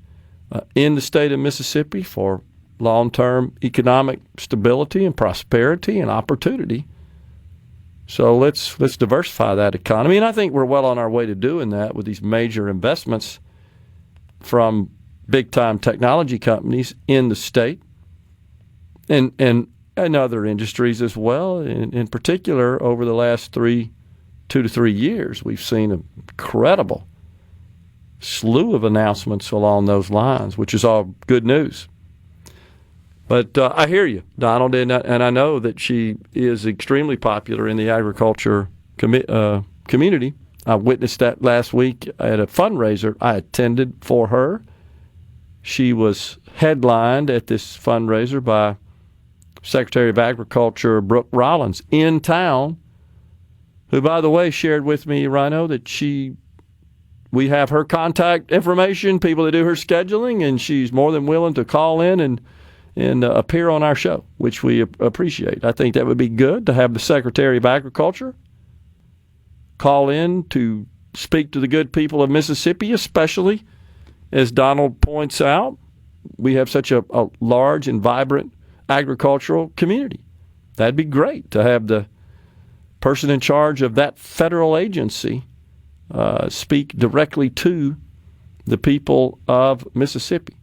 [SPEAKER 3] in the state of Mississippi for long-term economic stability and prosperity and opportunity. So let's diversify that economy, and I think we're well on our way to doing that with these major investments from big-time technology companies in the state and other industries as well. In particular, over the last 2 to 3 years, we've seen an incredible slew of announcements along those lines, which is all good news. But I hear you, Donald, and I know that she is extremely popular in the agriculture community. I witnessed that last week at a fundraiser I attended for her. She was headlined at this fundraiser by Secretary of Agriculture Brooke Rollins in town, who, by the way, shared with me, Rhino, that we have her contact information, people that do her scheduling, and she's more than willing to call in and appear on our show, which we appreciate. I think that would be good to have the Secretary of Agriculture call in to speak to the good people of Mississippi, especially, as Donald points out, we have such a large and vibrant agricultural community. That'd be great to have the person in charge of that federal agency speak directly to the people of Mississippi.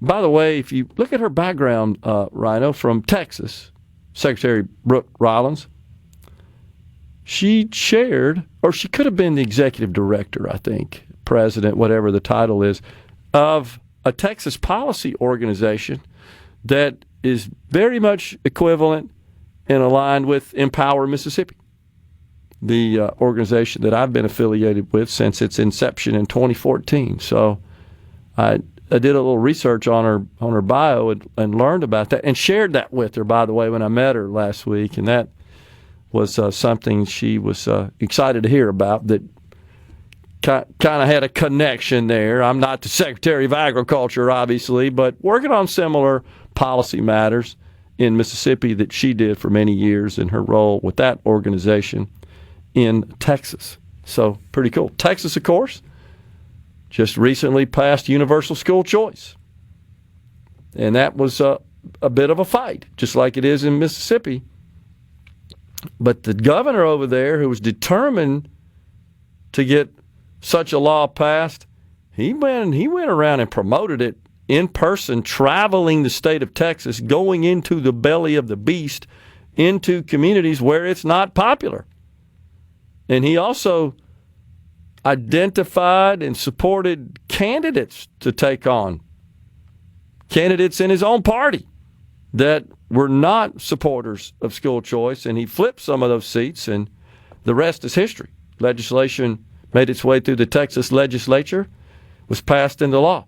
[SPEAKER 3] By the way, if you look at her background, Rhino, from Texas, Secretary Brooke Rollins, she chaired, or she could have been the executive director, I think, president, whatever the title is, of a Texas policy organization that is very much equivalent and aligned with Empower Mississippi, the organization that I've been affiliated with since its inception in 2014. So I did a little research on her bio and learned about that and shared that with her, by the way, when I met her last week. And that was something she was excited to hear about, that kind of had a connection there. I'm not the Secretary of Agriculture, obviously, but working on similar policy matters in Mississippi that she did for many years in her role with that organization in Texas. So pretty cool. Texas, of course, just recently passed universal school choice. And that was a bit of a fight, just like it is in Mississippi. But the governor over there, who was determined to get such a law passed, he went around and promoted it in person, traveling the state of Texas, going into the belly of the beast, into communities where it's not popular. And he also identified and supported candidates to take on, candidates in his own party that were not supporters of school choice, and he flipped some of those seats, and the rest is history. Legislation made its way through the Texas legislature, was passed into law.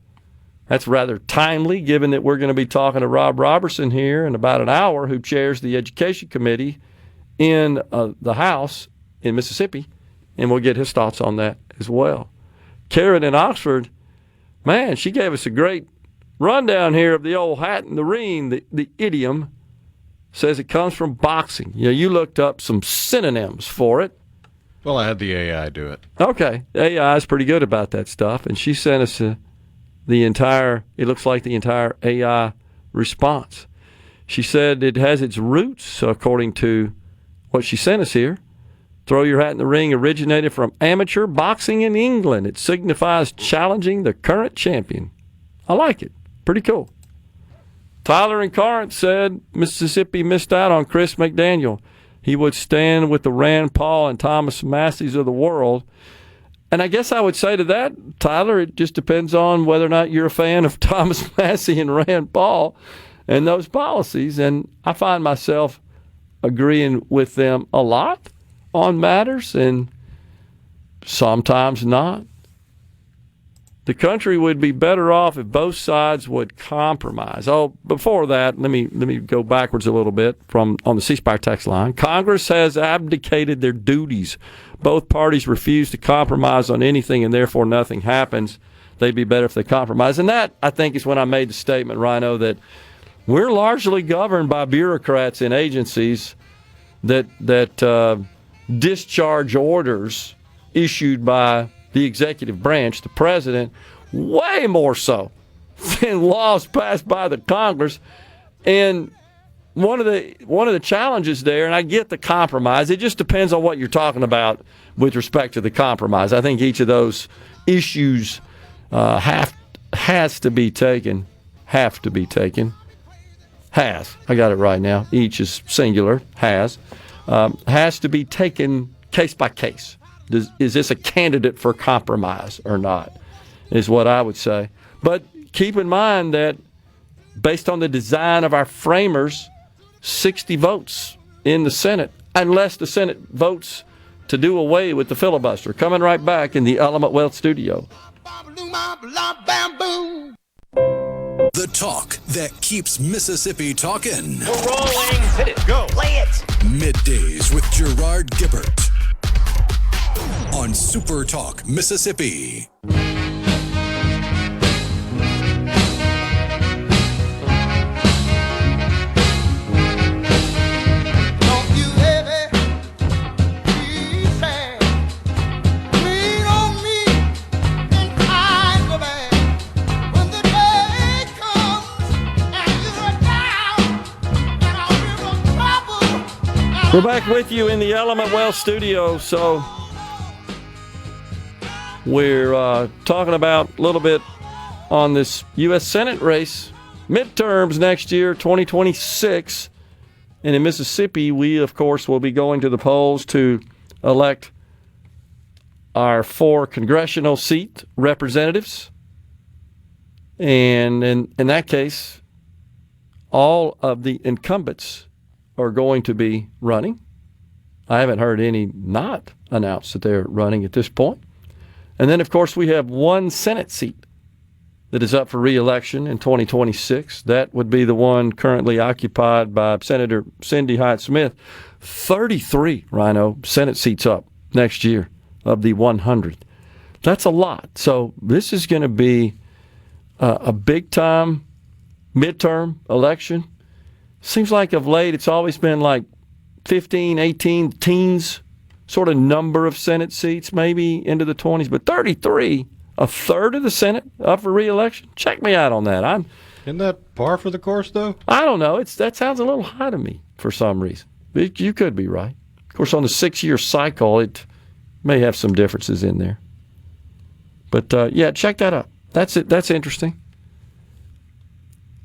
[SPEAKER 3] That's rather timely, given that we're going to be talking to Rob Roberson here in about an hour, who chairs the Education Committee in the House in Mississippi, and we'll get his thoughts on that as well. Karen in Oxford, man, she gave us a great rundown here of the old hat in the ring. The idiom says it comes from boxing. You looked up some synonyms for it.
[SPEAKER 4] Well, I had the AI do it.
[SPEAKER 3] Okay. AI is pretty good about that stuff. And she sent us it looks like the entire AI response. She said it has its roots, according to what she sent us here. Throw your hat in the ring originated from amateur boxing in England. It signifies challenging the current champion. I like it. Pretty cool. Tyler in Corinth said Mississippi missed out on Chris McDaniel. He would stand with the Rand Paul and Thomas Masseys of the world. And I guess I would say to that, Tyler, it just depends on whether or not you're a fan of Thomas Massey and Rand Paul and those policies. And I find myself agreeing with them a lot on matters and sometimes not. The country would be better off if both sides would compromise. Oh, before that, let me go backwards a little bit on the C Spire text line. Congress has abdicated their duties. Both parties refuse to compromise on anything, and therefore nothing happens. They'd be better if they compromise. And that, I think, is when I made the statement, Rhino, that we're largely governed by bureaucrats in agencies that discharge orders issued by the executive branch, the president, way more so than laws passed by the Congress. And one of the challenges there, and I get the compromise, it just depends on what you're talking about with respect to the compromise. I think each of those issues has to be taken. I got it right now. Each is singular. Has to be taken case by case. Is this a candidate for compromise or not, is what I would say. But keep in mind that based on the design of our framers, 60 votes in the Senate, unless the Senate votes to do away with the filibuster. Coming right back in the Element Wealth Studio.
[SPEAKER 1] The talk that keeps Mississippi talking.
[SPEAKER 5] We're rolling. Hit it. Go. Play it.
[SPEAKER 1] Middays with Gerard Gibert on SuperTalk Mississippi.
[SPEAKER 3] We're back with you in the Element Wealth Studio. So we're talking about a little bit on this U.S. Senate race, midterms next year, 2026. And in Mississippi, we, of course, will be going to the polls to elect our 4 congressional seat representatives. And in that case, all of the incumbents are going to be running. I haven't heard any not announce that they're running at this point. And then, of course, we have 1 Senate seat that is up for re-election in 2026. That would be the one currently occupied by Senator Cindy Hyde-Smith. 33, Rhino, Senate seats up next year of the 100. That's a lot. So this is going to be a big-time midterm election. Seems like of late it's always been like 15, 18, teens sort of number of Senate seats, maybe into the 20s. But 33, a third of the Senate up for re-election? Check me out on that.
[SPEAKER 4] Isn't that par for the course, though?
[SPEAKER 3] I don't know. That sounds a little high to me for some reason. You could be right. Of course, on the 6-year cycle, it may have some differences in there. But, yeah, check that out. That's it. That's interesting.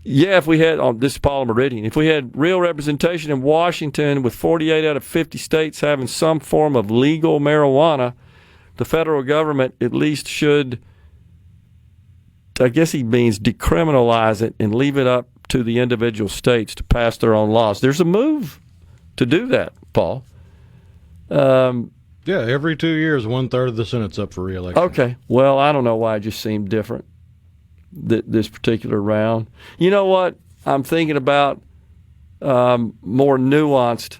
[SPEAKER 3] Yeah, if we had, this is Paul Meridian, if we had real representation in Washington with 48 out of 50 states having some form of legal marijuana, the federal government at least should, I guess he means decriminalize it and leave it up to the individual states to pass their own laws. There's a move to do that, Paul.
[SPEAKER 4] Yeah, every 2 years, 1/3 of the Senate's up for re-election.
[SPEAKER 3] Okay, well, I don't know why it just seemed different this particular round. You know what I'm thinking about more nuanced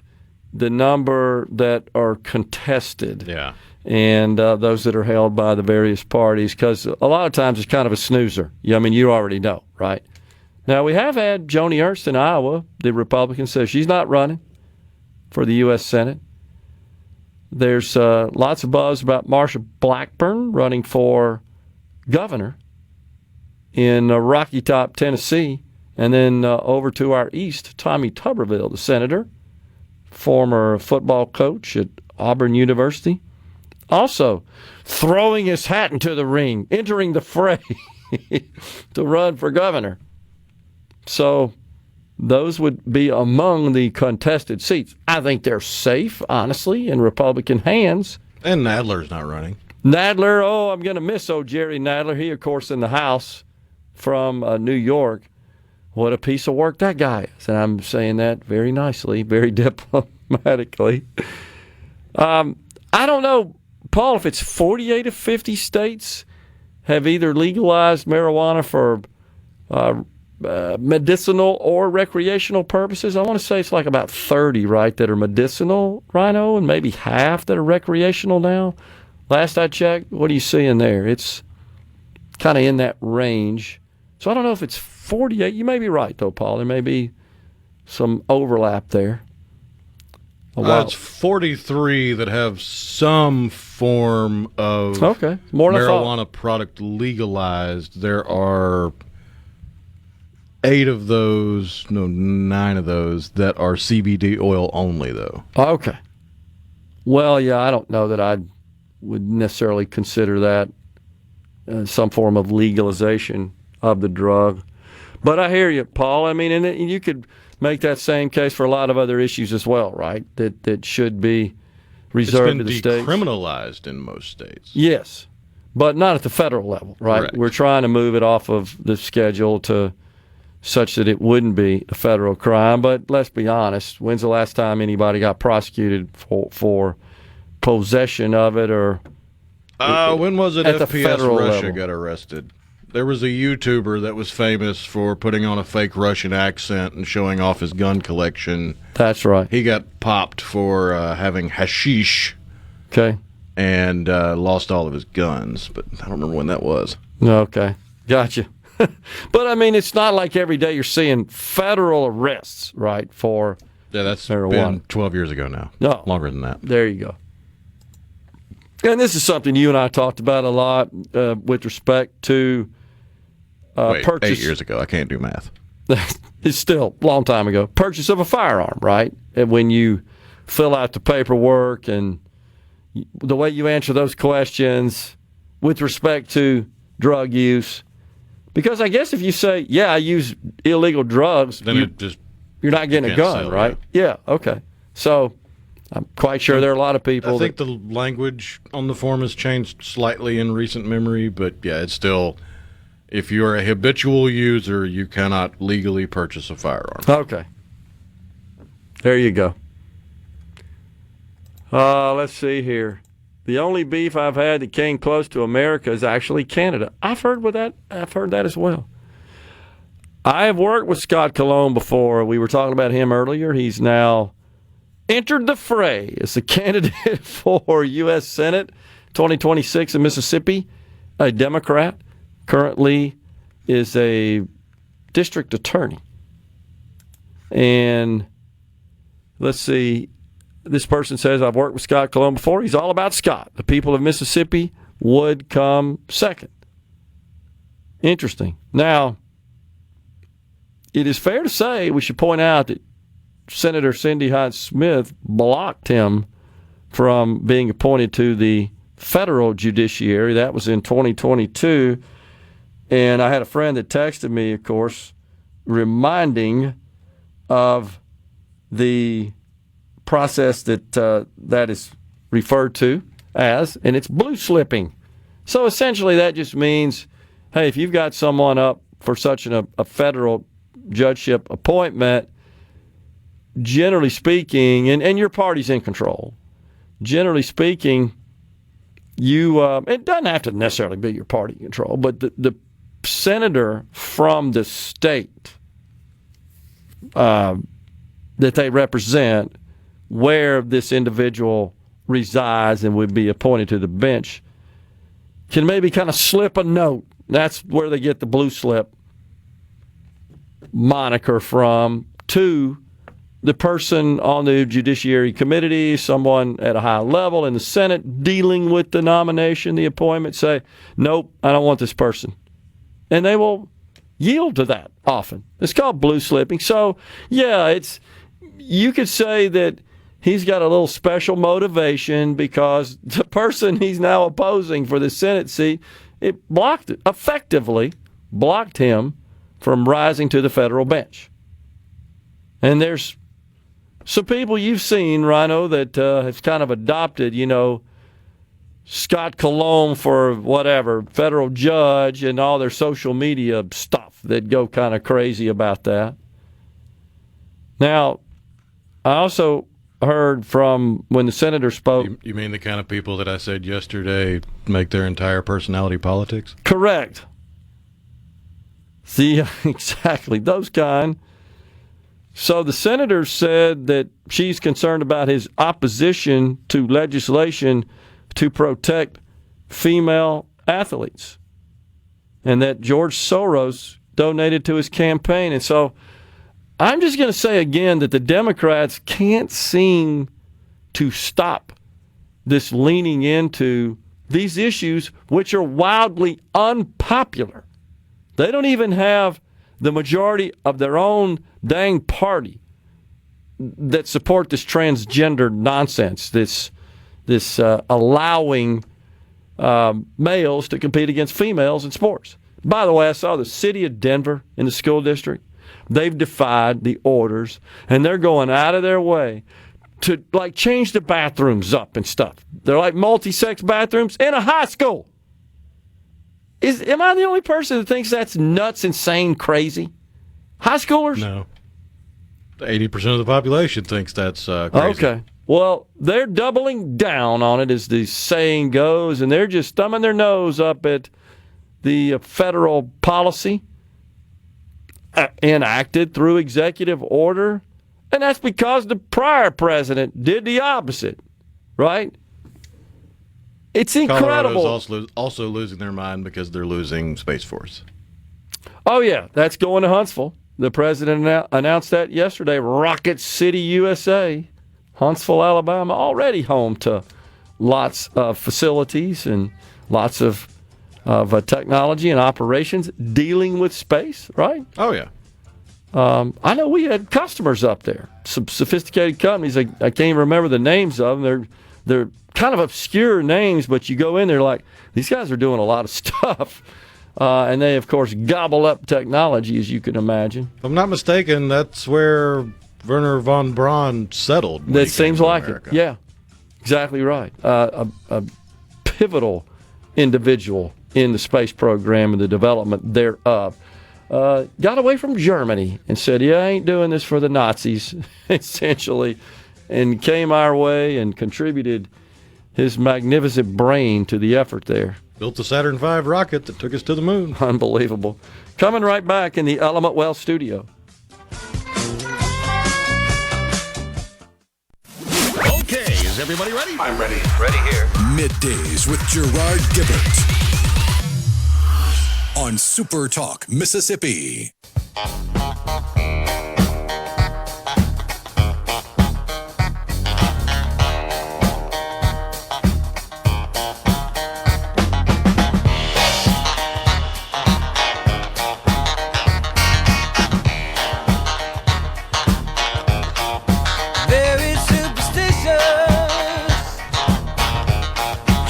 [SPEAKER 3] the number that are contested.
[SPEAKER 4] Yeah.
[SPEAKER 3] And those that are held by the various parties, because a lot of times it's kind of a snoozer. I mean, you already know, right? Now, we have had Joni Ernst in Iowa. The Republican says she's not running for the U.S. Senate. There's lots of buzz about Marsha Blackburn running for governor in Rocky Top, Tennessee. And then over to our east, Tommy Tuberville, the senator, former football coach at Auburn University, also throwing his hat into the ring, entering the fray to run for governor. So those would be among the contested seats. I think they're safe, honestly, in Republican hands.
[SPEAKER 4] And Nadler's not running.
[SPEAKER 3] Nadler, I'm going to miss old Jerry Nadler. He, of course, in the House from New York. What a piece of work that guy is. And I'm saying that very nicely, very diplomatically. I don't know, Paul, if it's 48 of 50 states have either legalized marijuana for medicinal or recreational purposes. I want to say it's like about 30, right, that are medicinal, Rhino, and maybe half that are recreational now. Last I checked, what are you seeing there? It's kind of in that range. So I don't know if it's 48. You may be right, though, Paul. There may be some overlap there.
[SPEAKER 4] It's 43 that have some form of
[SPEAKER 3] more than
[SPEAKER 4] marijuana product legalized. There are 9 of those that are CBD oil only, though.
[SPEAKER 3] Okay. Well, yeah, I don't know that I would necessarily consider that some form of legalization of the drug. But I hear you, Paul. I mean, and you could make that same case for a lot of other issues as well, right? That should be reserved to the states.
[SPEAKER 4] It's been decriminalized in most states.
[SPEAKER 3] Yes, but not at the federal level, right?
[SPEAKER 4] Correct.
[SPEAKER 3] We're trying to move it off of the schedule to such that it wouldn't be a federal crime. But let's be honest, when's the last time anybody got prosecuted for possession of it? Or
[SPEAKER 4] when was it
[SPEAKER 3] at the
[SPEAKER 4] FPS
[SPEAKER 3] federal
[SPEAKER 4] Russia
[SPEAKER 3] level?
[SPEAKER 4] got arrested? There was a YouTuber that was famous for putting on a fake Russian accent and showing off his gun collection.
[SPEAKER 3] That's right.
[SPEAKER 4] He got popped for having hashish.
[SPEAKER 3] Okay.
[SPEAKER 4] And lost all of his guns, but I don't remember when that was.
[SPEAKER 3] Okay. Gotcha. But, I mean, it's not like every day you're seeing federal arrests, right, for
[SPEAKER 4] that's
[SPEAKER 3] marijuana.
[SPEAKER 4] Been 12 years ago now.
[SPEAKER 3] No.
[SPEAKER 4] Longer than that.
[SPEAKER 3] There you go. And this is something you and I talked about a lot with respect to purchase.
[SPEAKER 4] 8 years ago. I can't do math.
[SPEAKER 3] It's still a long time ago. Purchase of a firearm, right? And when you fill out the paperwork and the way you answer those questions with respect to drug use. Because I guess if you say, yeah, I use illegal drugs,
[SPEAKER 4] then
[SPEAKER 3] you're not getting a gun,
[SPEAKER 4] sell,
[SPEAKER 3] right? Yeah, okay. So I'm quite sure there are a lot of people.
[SPEAKER 4] I think the language on the form has changed slightly in recent memory, but yeah, it's still, if you're a habitual user, you cannot legally purchase a firearm.
[SPEAKER 3] Okay. There you go. Let's see here. The only beef I've had that came close to America is actually Canada. I've heard that as well. I have worked with Scott Cologne before. We were talking about him earlier. He's now entered the fray as a candidate for U.S. Senate 2026 in Mississippi, a Democrat. Currently is a district attorney. And let's see. This person says, I've worked with Scott Cologne before. He's all about Scott. The people of Mississippi would come second. Interesting. Now, it is fair to say, we should point out that Senator Cindy Hyde-Smith blocked him from being appointed to the federal judiciary. That was in 2022. And I had a friend that texted me, of course, reminding of the process that is referred to as, and it's blue slipping. So essentially that just means, hey, if you've got someone up for such a federal judgeship appointment, generally speaking, and your party's in control, generally speaking, you it doesn't have to necessarily be your party in control, but the senator from the state that they represent where this individual resides and would be appointed to the bench can maybe kind of slip a note. That's where they get the blue slip moniker from, to the person on the Judiciary Committee, someone at a high level in the Senate dealing with the nomination, the appointment, say, nope, I don't want this person. And they will yield to that often. It's called blue slipping. So, yeah, you could say that he's got a little special motivation because the person he's now opposing for the Senate seat, effectively blocked him from rising to the federal bench. And there's some people you've seen, Rhino, that have kind of adopted, Scott Colomb for whatever, federal judge, and all their social media stuff that go kind of crazy about that. Now, I also heard from when the senator spoke.
[SPEAKER 4] You mean the kind of people that I said yesterday make their entire personality politics?
[SPEAKER 3] Correct. See, exactly, those kind. So the senator said that she's concerned about his opposition to legislation to protect female athletes, and that George Soros donated to his campaign. And so I'm just going to say again that the Democrats can't seem to stop this leaning into these issues, which are wildly unpopular. They don't even have the majority of their own dang party that support this transgender nonsense, this allowing males to compete against females in sports. By the way, I saw the city of Denver in the school district. They've defied the orders, and they're going out of their way to change the bathrooms up and stuff. They're like multi-sex bathrooms in a high school. Am I the only person that thinks that's nuts, insane, crazy? High schoolers?
[SPEAKER 4] No. 80% of the population thinks that's crazy.
[SPEAKER 3] Okay. Well, they're doubling down on it, as the saying goes, and they're just thumbing their nose up at the federal policy enacted through executive order. And that's because the prior president did the opposite, right? It's incredible.
[SPEAKER 4] Colorado's also losing their mind because they're losing Space Force.
[SPEAKER 3] Oh, yeah. That's going to Huntsville. The president announced that yesterday. Rocket City, USA. Huntsville, Alabama, already home to lots of facilities and lots of technology and operations dealing with space, right?
[SPEAKER 4] Oh, yeah.
[SPEAKER 3] I know we had customers up there, some sophisticated companies. I can't even remember the names of them. They're kind of obscure names, but you go in there like, these guys are doing a lot of stuff. And they, of course, gobble up technology, as you can imagine.
[SPEAKER 4] If I'm not mistaken, that's where Werner von Braun settled.
[SPEAKER 3] That seems like it. Yeah, exactly right. A pivotal individual in the space program and the development thereof. Got away from Germany and said, yeah, I ain't doing this for the Nazis, essentially, and came our way and contributed his magnificent brain to the effort there.
[SPEAKER 4] Built the Saturn V rocket that took us to the moon.
[SPEAKER 3] Unbelievable. Coming right back in the Element Well studio.
[SPEAKER 8] Okay, is everybody ready?
[SPEAKER 7] I'm ready. Ready here.
[SPEAKER 1] Middays with Gerard Gibert on SuperTalk, Mississippi.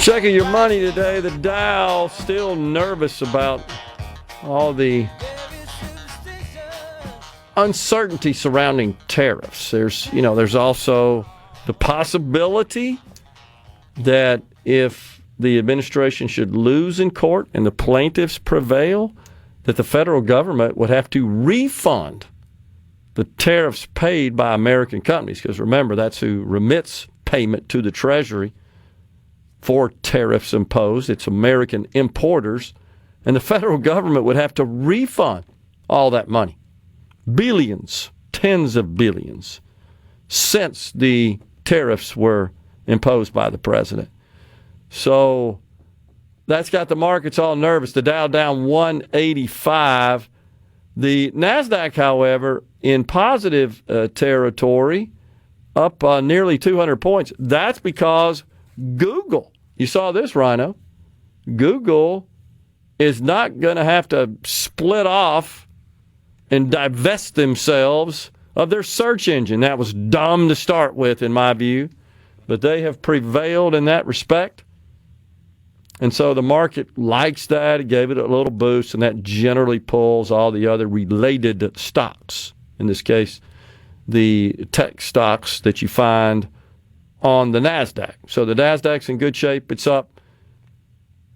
[SPEAKER 3] Checking your money today, the Dow still nervous about all the uncertainty surrounding tariffs. There's also the possibility that if the administration should lose in court and the plaintiffs prevail, that the federal government would have to refund the tariffs paid by American companies, because remember, that's who remits payment to the Treasury for tariffs imposed. It's American importers, and the federal government would have to refund all that money. Billions, tens of billions, since the tariffs were imposed by the president. So that's got the markets all nervous. The Dow down 185. The NASDAQ, however, in positive territory, up nearly 200 points. That's because Google, you saw this, Rhino, Google is not going to have to split off and divest themselves of their search engine. That was dumb to start with, in my view, but they have prevailed in that respect. And so the market likes that. It gave it a little boost, and that generally pulls all the other related stocks. In this case, the tech stocks that you find on the NASDAQ. So the NASDAQ's in good shape. It's up.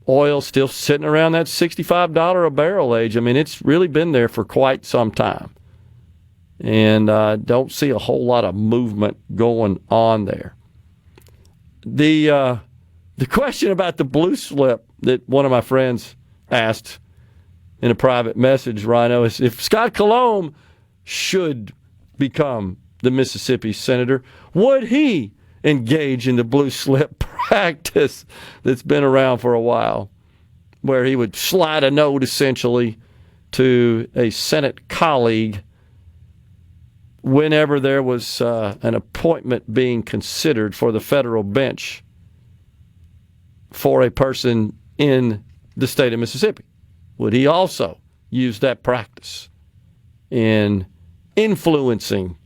[SPEAKER 3] Oil's still sitting around that $65 a barrel age. I mean, it's really been there for quite some time. And I don't see a whole lot of movement going on there. The question about the blue slip that one of my friends asked in a private message, Rhino, is if Scott Colomb should become the Mississippi senator, would he engage in the blue slip practice that's been around for a while, where he would slide a note essentially to a Senate colleague whenever there was an appointment being considered for the federal bench for a person in the state of Mississippi? Would he also use that practice in influencing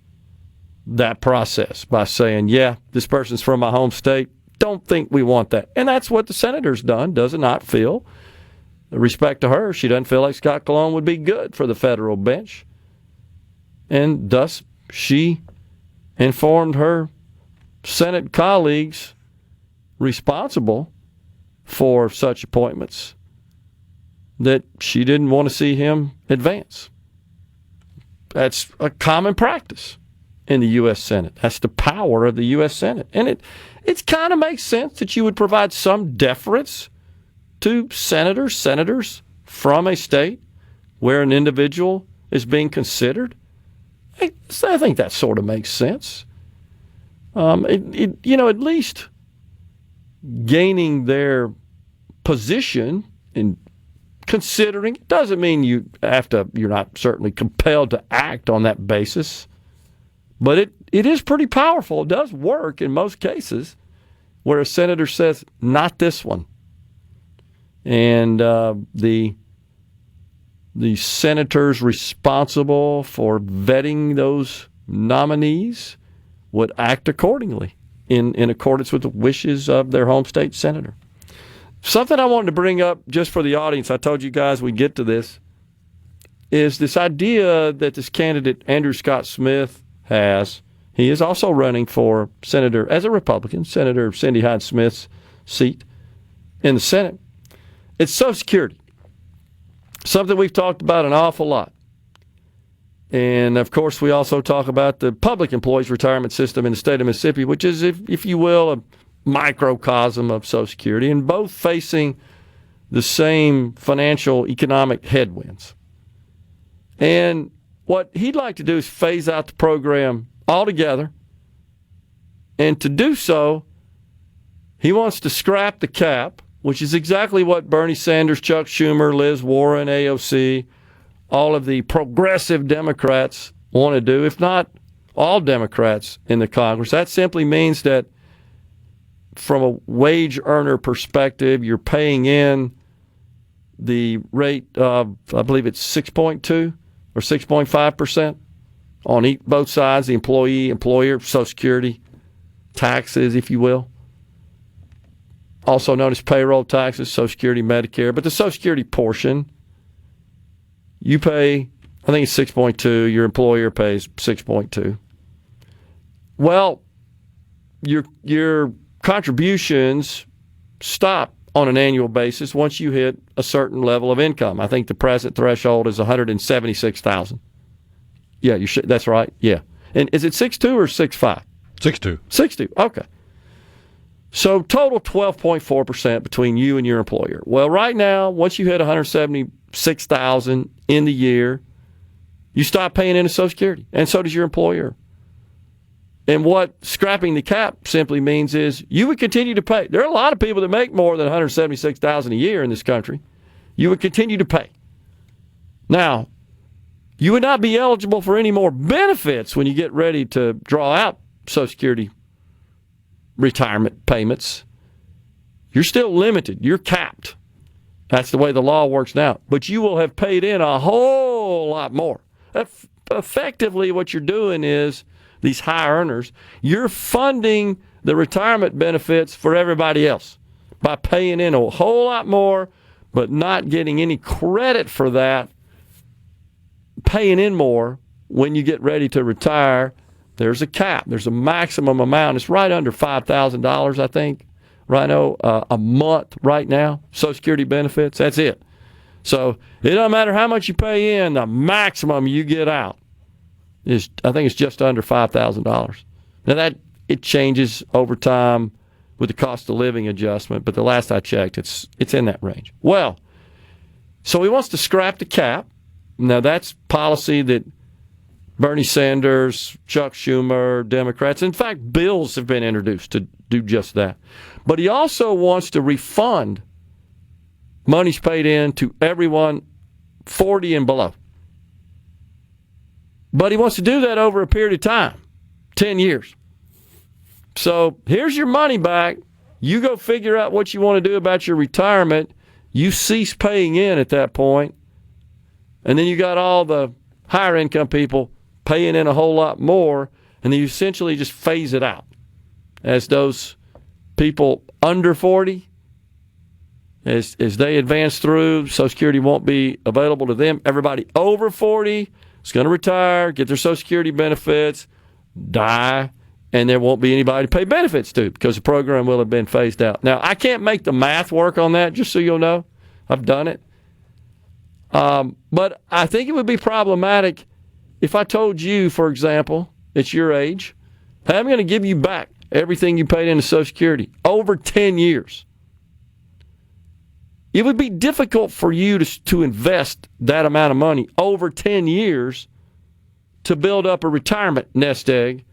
[SPEAKER 3] that process by saying, yeah, this person's from my home state, don't think we want that? And that's what the senator's done, does it not feel? Respect to her, she doesn't feel like Scott Colomb would be good for the federal bench. And thus, she informed her Senate colleagues responsible for such appointments that she didn't want to see him advance. That's a common practice in the U.S. Senate. That's the power of the U.S. Senate. And it kind of makes sense that you would provide some deference to senators from a state where an individual is being considered. I think that sort of makes sense. At least gaining their position in considering it doesn't mean you're not certainly compelled to act on that basis, but it is pretty powerful. It does work in most cases where a senator says, not this one. And the senators responsible for vetting those nominees would act accordingly in accordance with the wishes of their home state senator. Something I wanted to bring up just for the audience, I told you guys we'd get to this, is this idea that this candidate, Andrew Scott Smith, has. He is also running for senator, as a Republican, Senator Cindy Hyde-Smith's seat in the Senate. It's Social Security, something we've talked about an awful lot. And, of course, we also talk about the public employees retirement system in the state of Mississippi, which is, if you will, a microcosm of Social Security, and both facing the same financial economic headwinds. And what he'd like to do is phase out the program altogether. And to do so, he wants to scrap the cap, which is exactly what Bernie Sanders, Chuck Schumer, Liz Warren, AOC, all of the progressive Democrats want to do, if not all Democrats in the Congress. That simply means that from a wage earner perspective, you're paying in the rate of, I believe it's 6.2 or 6.5% on both sides, the employee, employer, Social Security, taxes, if you will. Also known as payroll taxes, Social Security, Medicare. But the Social Security portion, you pay, I think it's 6.2. Your employer pays 6.2. Well, your contributions stop on an annual basis once you hit a certain level of income. I think the present threshold is $176,000. Yeah, that's right. Yeah. And is it 6.2 or 6.5?
[SPEAKER 4] 6.2.
[SPEAKER 3] 6.2. Okay. So total 12.4% between you and your employer. Well, right now, once you hit $176,000 in the year, you stop paying into Social Security, and so does your employer. And what scrapping the cap simply means is you would continue to pay. There are a lot of people that make more than $176,000 a year in this country. You would continue to pay. Now, you would not be eligible for any more benefits when you get ready to draw out Social Security retirement payments. You're still limited. You're capped. That's the way the law works now. But you will have paid in a whole lot more. Effectively, what you're doing is, these high earners, you're funding the retirement benefits for everybody else by paying in a whole lot more, but not getting any credit for that. Paying in more when you get ready to retire, there's a cap. There's a maximum amount. It's right under $5,000, I think, Rhino, a month right now, Social Security benefits. That's it. So it doesn't matter how much you pay in, the maximum you get out is, I think it's just under $5,000. Now that it changes over time with the cost of living adjustment, but the last I checked, it's in that range. Well, so he wants to scrap the cap. Now that's policy that Bernie Sanders, Chuck Schumer, Democrats, in fact, bills have been introduced to do just that. But he also wants to refund monies paid in to everyone 40 and below. But he wants to do that over a period of time, 10 years. So here's your money back. You go figure out what you want to do about your retirement. You cease paying in at that point. And then you got all the higher income people paying in a whole lot more. And then you essentially just phase it out. As those people under 40, as they advance through, Social Security won't be available to them. Everybody over 40 is going to retire, get their Social Security benefits, die, and there won't be anybody to pay benefits to because the program will have been phased out. Now, I can't make the math work on that, just so you'll know. I've done it. But I think it would be problematic if I told you, for example, at your age, hey, I'm going to give you back everything you paid into Social Security over 10 years. It would be difficult for you to invest that amount of money over 10 years to build up a retirement nest egg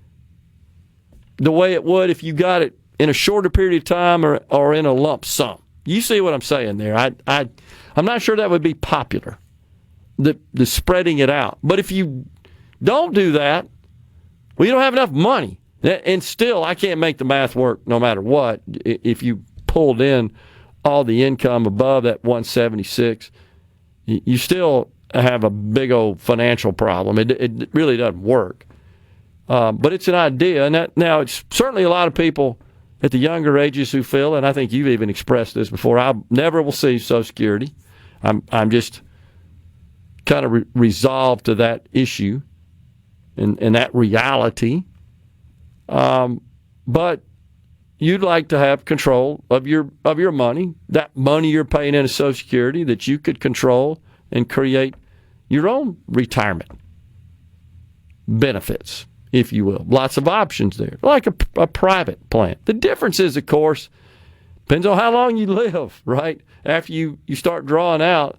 [SPEAKER 3] the way it would if you got it in a shorter period of time or in a lump sum. You see what I'm saying there? I'm not sure that would be popular, the spreading it out. But if you don't do that, well, you don't have enough money. And still, I can't make the math work no matter what. If you pulled in all the income above that 176, you still have a big old financial problem. It really doesn't work. But it's an idea. And now, it's certainly a lot of people at the younger ages who feel, and I think you've even expressed this before, I never will see Social Security. I'm just kind of resolved to that issue and that reality. But you'd like to have control of your money, that money you're paying into Social Security, that you could control and create your own retirement benefits, if you will. Lots of options there, like a private plan. The difference is, of course, depends on how long you live, right? After you start drawing out,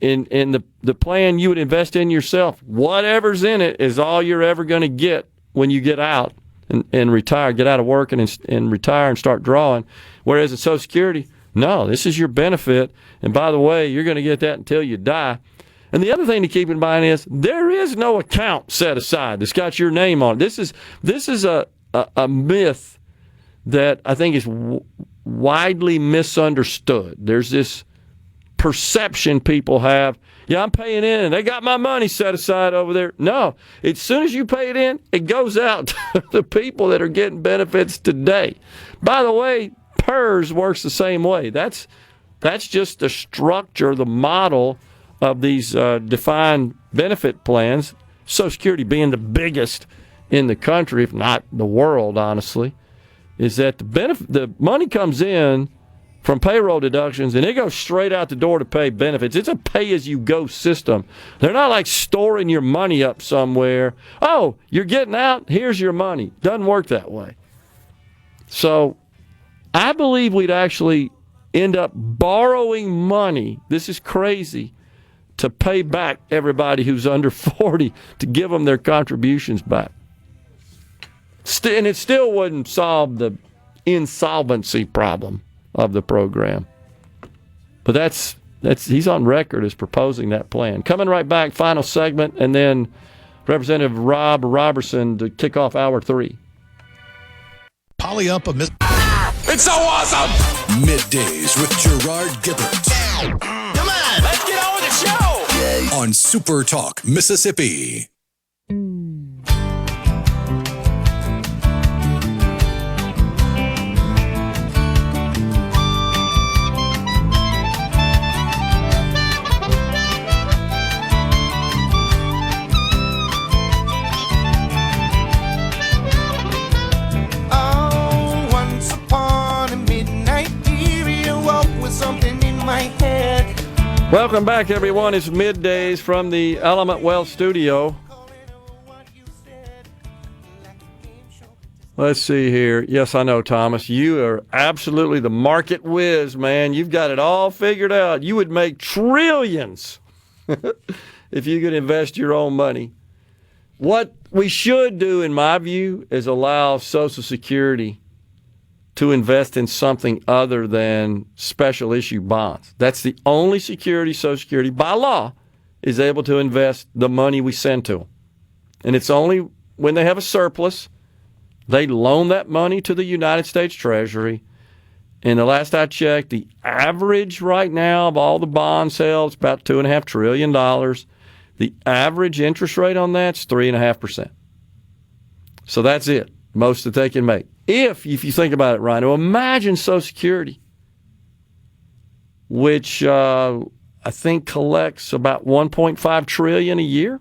[SPEAKER 3] in the plan you would invest in yourself, whatever's in it is all you're ever going to get when you get out and retire, get out of work and retire and start drawing. Whereas in Social Security, no, this is your benefit. And by the way, you're going to get that until you die. And the other thing to keep in mind is there is no account set aside that's got your name on it. This is a myth that I think is widely misunderstood. There's this perception people have, yeah, I'm paying in, and they got my money set aside over there. No, as soon as you pay it in, it goes out to the people that are getting benefits today. By the way, PERS works the same way. That's just the structure, the model of these defined benefit plans, Social Security being the biggest in the country, if not the world, honestly, is that the money comes in from payroll deductions, and it goes straight out the door to pay benefits. It's a pay-as-you-go system. They're not like storing your money up somewhere. Oh, you're getting out, here's your money. Doesn't work that way. So I believe we'd actually end up borrowing money. This is crazy. To pay back everybody who's under 40, to give them their contributions back. And it still wouldn't solve the insolvency problem of the program. But that's he's on record as proposing that plan. Coming right back, final segment, and then Representative Rob Roberson to kick off hour 3.
[SPEAKER 8] Polly up a miss.
[SPEAKER 7] It's so awesome!
[SPEAKER 1] Middays with Gerard Gibert
[SPEAKER 8] Come on!
[SPEAKER 7] Let's get on with the show!
[SPEAKER 1] on SuperTalk Mississippi.
[SPEAKER 3] Welcome back, everyone. It's Middays from the Element Wealth Studio. Let's see here. Yes, I know, Thomas. You are absolutely the market whiz, man. You've got it all figured out. You would make trillions if you could invest your own money. What we should do, in my view, is allow Social Security to invest in something other than special issue bonds. That's the only security Social Security, by law, is able to invest the money we send to them. And it's only when they have a surplus, they loan that money to the United States Treasury. And the last I checked, the average right now of all the bond sales, about $2.5 trillion. The average interest rate on that's 3.5%. So that's it, most that they can make. If you think about it, Rhino, imagine Social Security, which I think collects about $1.5 trillion a year.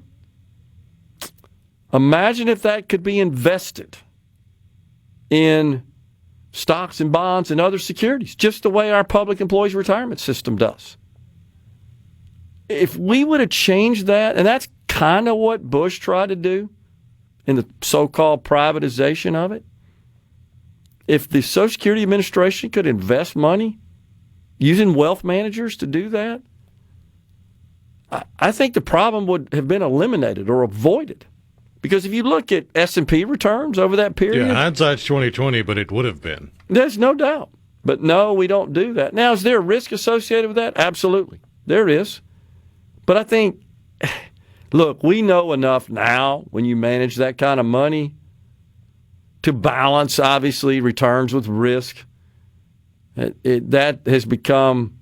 [SPEAKER 3] Imagine if that could be invested in stocks and bonds and other securities, just the way our public employees retirement system does. If we would have changed that, and that's kind of what Bush tried to do in the so-called privatization of it. If the Social Security Administration could invest money using wealth managers to do that, I think the problem would have been eliminated or avoided. Because if you look at S&P returns over that period...
[SPEAKER 4] Yeah, hindsight's 20/20, but it would have been.
[SPEAKER 3] There's no doubt. But no, we don't do that. Now, is there a risk associated with that? Absolutely. There is. But I think, look, we know enough now when you manage that kind of money to balance, obviously, returns with risk. That has become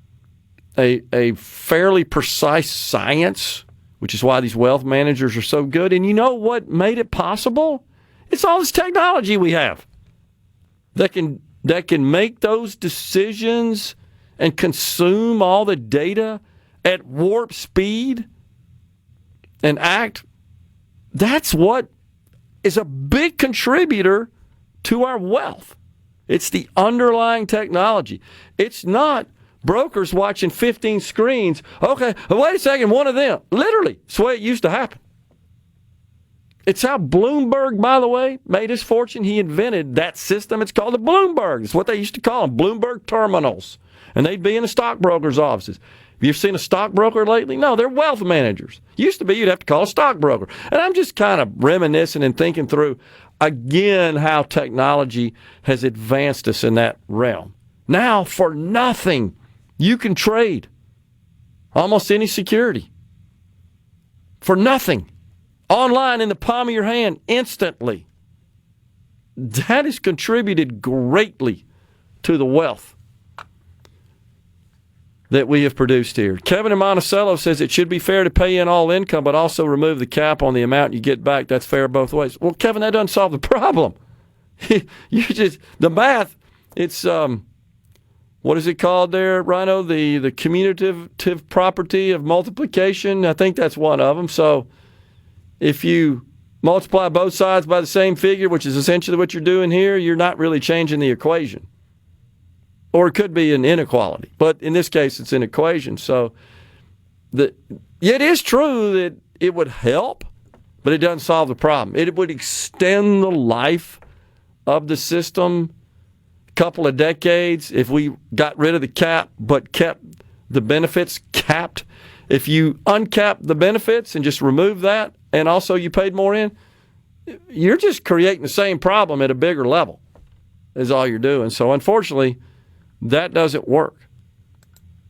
[SPEAKER 3] a fairly precise science, which is why these wealth managers are so good. And you know what made it possible? It's all this technology we have that can make those decisions and consume all the data at warp speed and act. That's what is a big contributor to our wealth. It's the underlying technology. It's not brokers watching 15 screens. Okay, wait a second, one of them. Literally, it's the way it used to happen. It's how Bloomberg, by the way, made his fortune. He invented that system. It's called the Bloomberg. It's what they used to call them, Bloomberg terminals. And they'd be in the stockbrokers' offices. Have you seen a stockbroker lately? No, they're wealth managers. Used to be you'd have to call a stockbroker. And I'm just kind of reminiscing and thinking through, again, how technology has advanced us in that realm. Now, for nothing, you can trade almost any security. For nothing. Online in the palm of your hand, instantly. That has contributed greatly to the wealth that we have produced here. Kevin in Monticello says it should be fair to pay in all income, but also remove the cap on the amount you get back. That's fair both ways. Well, Kevin, that doesn't solve the problem. The math, it's, what is it called there, Rhino? The commutative property of multiplication. I think that's one of them. So if you multiply both sides by the same figure, which is essentially what you're doing here, you're not really changing the equation. Or it could be an inequality. But in this case, it's an equation. So it is true that it would help, but it doesn't solve the problem. It would extend the life of the system a couple of decades if we got rid of the cap but kept the benefits capped. If you uncap the benefits and just remove that and also you paid more in, you're just creating the same problem at a bigger level is all you're doing. So unfortunately, that doesn't work.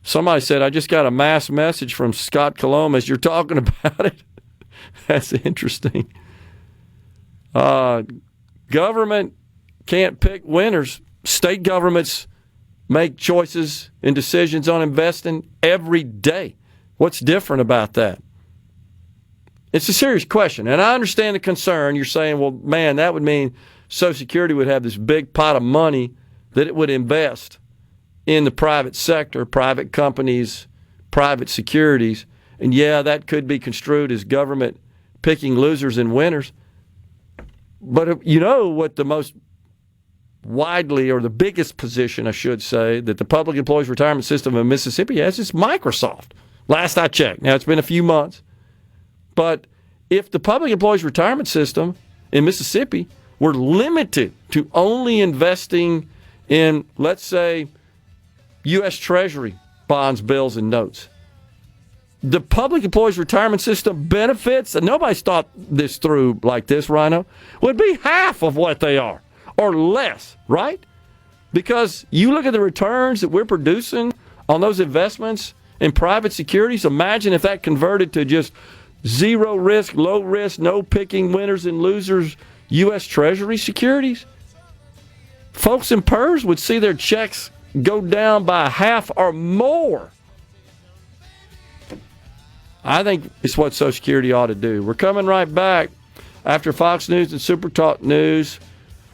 [SPEAKER 3] Somebody said, I just got a mass message from Scott Coloma as you're talking about it. That's interesting. Government can't pick winners. State governments make choices and decisions on investing every day. What's different about that? It's a serious question, and I understand the concern. You're saying, well, man, that would mean Social Security would have this big pot of money that it would invest in the private sector, private companies, private securities. And yeah, that could be construed as government picking losers and winners. But you know what the most widely, or the biggest position, I should say, that the Public Employees Retirement System of Mississippi has is Microsoft. Last I checked. Now, it's been a few months. But if the Public Employees Retirement System in Mississippi were limited to only investing in, let's say, U.S. Treasury bonds, bills, and notes, the Public Employees Retirement System benefits, and nobody's thought this through like this, Rhino, would be half of what they are, or less, right? Because you look at the returns that we're producing on those investments in private securities. Imagine if that converted to just zero risk, low risk, no picking winners and losers U.S. Treasury securities. Folks in PERS would see their checks go down by half or more. I think it's what Social Security ought to do. We're coming right back after Fox News and SuperTalk News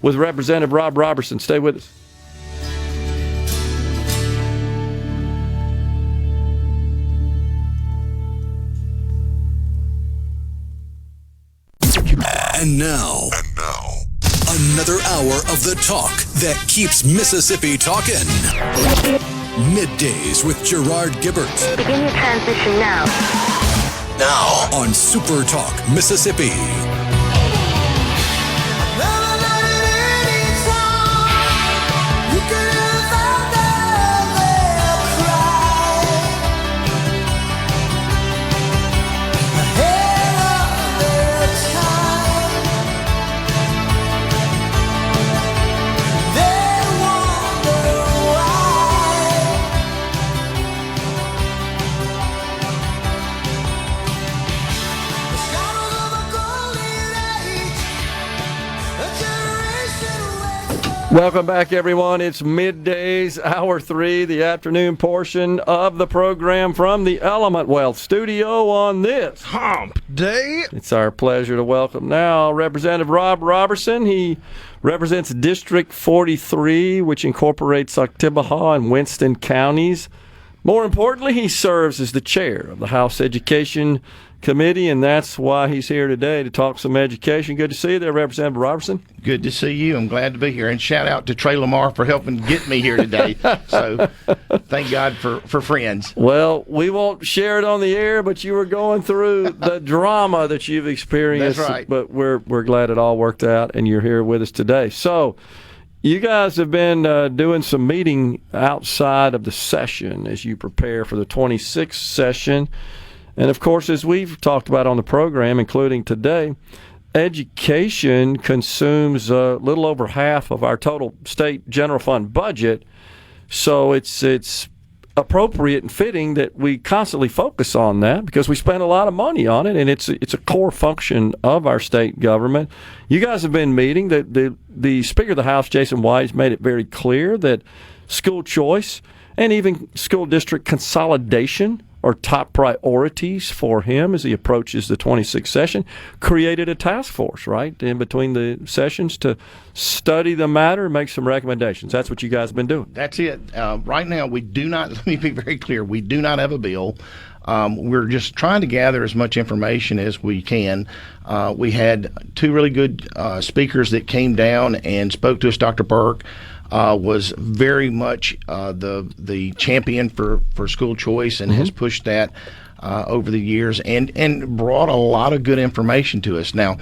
[SPEAKER 3] with Representative Rob Roberson. Stay with us.
[SPEAKER 1] And now, another hour of the talk that keeps Mississippi talking. Middays with Gerard Gibert.
[SPEAKER 9] Begin your transition now.
[SPEAKER 1] Now on SuperTalk Mississippi.
[SPEAKER 3] Welcome back, everyone. It's Middays, Hour 3, the afternoon portion of the program from the Element Wealth Studio on this
[SPEAKER 4] Hump Day.
[SPEAKER 3] It's our pleasure to welcome now Representative Rob Roberson. He represents District 43, which incorporates Oktibbeha and Winston counties. More importantly, he serves as the chair of the House Education Committee, and that's why he's here today to talk some education. Good to see you there, Representative Roberson.
[SPEAKER 10] Good to see you. I'm glad to be here. And shout out to Trey Lamar for helping get me here today. So thank God for friends.
[SPEAKER 3] Well, we won't share it on the air, but you were going through the drama that you've experienced.
[SPEAKER 10] That's right.
[SPEAKER 3] But we're glad it all worked out, and you're here with us today. So you guys have been doing some meeting outside of the session as you prepare for the 26th session. And, of course, as we've talked about on the program, including today, education consumes a little over half of our total state general fund budget. So it's appropriate and fitting that we constantly focus on that because we spend a lot of money on it, and it's a core function of our state government. You guys have been meeting. The Speaker of the House, Jason White, made it very clear that school choice and even school district consolidation are top priorities for him as he approaches the 26th session. Created a task force, right, in between the sessions to study the matter and make some recommendations. That's what you guys have been doing.
[SPEAKER 10] That's it. Right now, we do not, let me be very clear, we do not have a bill. We're just trying to gather as much information as we can. We had two really good speakers that came down and spoke to us. Dr. Burke was very much the champion for school choice and has pushed that over the years and brought a lot of good information to us. Now,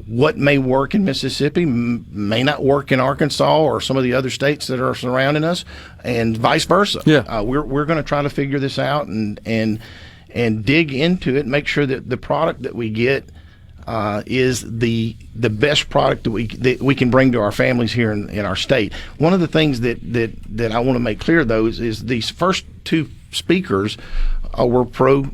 [SPEAKER 10] what may work in Mississippi may not work in Arkansas or some of the other states that are surrounding us, and vice versa.
[SPEAKER 3] Yeah.
[SPEAKER 10] We're going to try to figure this out and dig into it, make sure that the product that we get is the best product that we can bring to our families here in our state. One of the things that I want to make clear, though, is these first two speakers were pro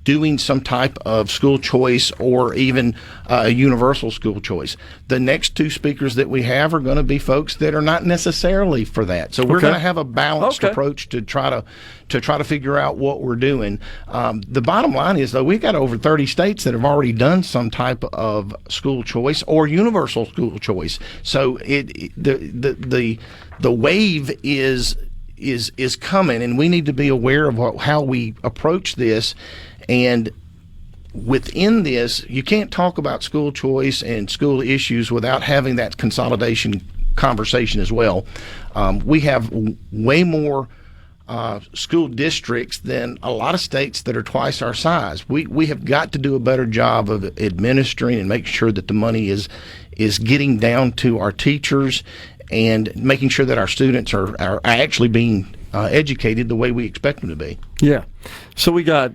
[SPEAKER 10] doing some type of school choice or even a universal school choice. The next two speakers that we have are going to be folks that are not necessarily for that. So we're going to have a balanced approach to try to figure out what we're doing. The bottom line is, though, we've got over 30 states that have already done some type of school choice or universal school choice. So the wave is coming, and we need to be aware of how we approach this. And within this, you can't talk about school choice and school issues without having that consolidation conversation as well. We have way more school districts than a lot of states that are twice our size. We have got to do a better job of administering and making sure that the money is getting down to our teachers and making sure that our students are actually being educated the way we expect them to be.
[SPEAKER 3] Yeah. So we got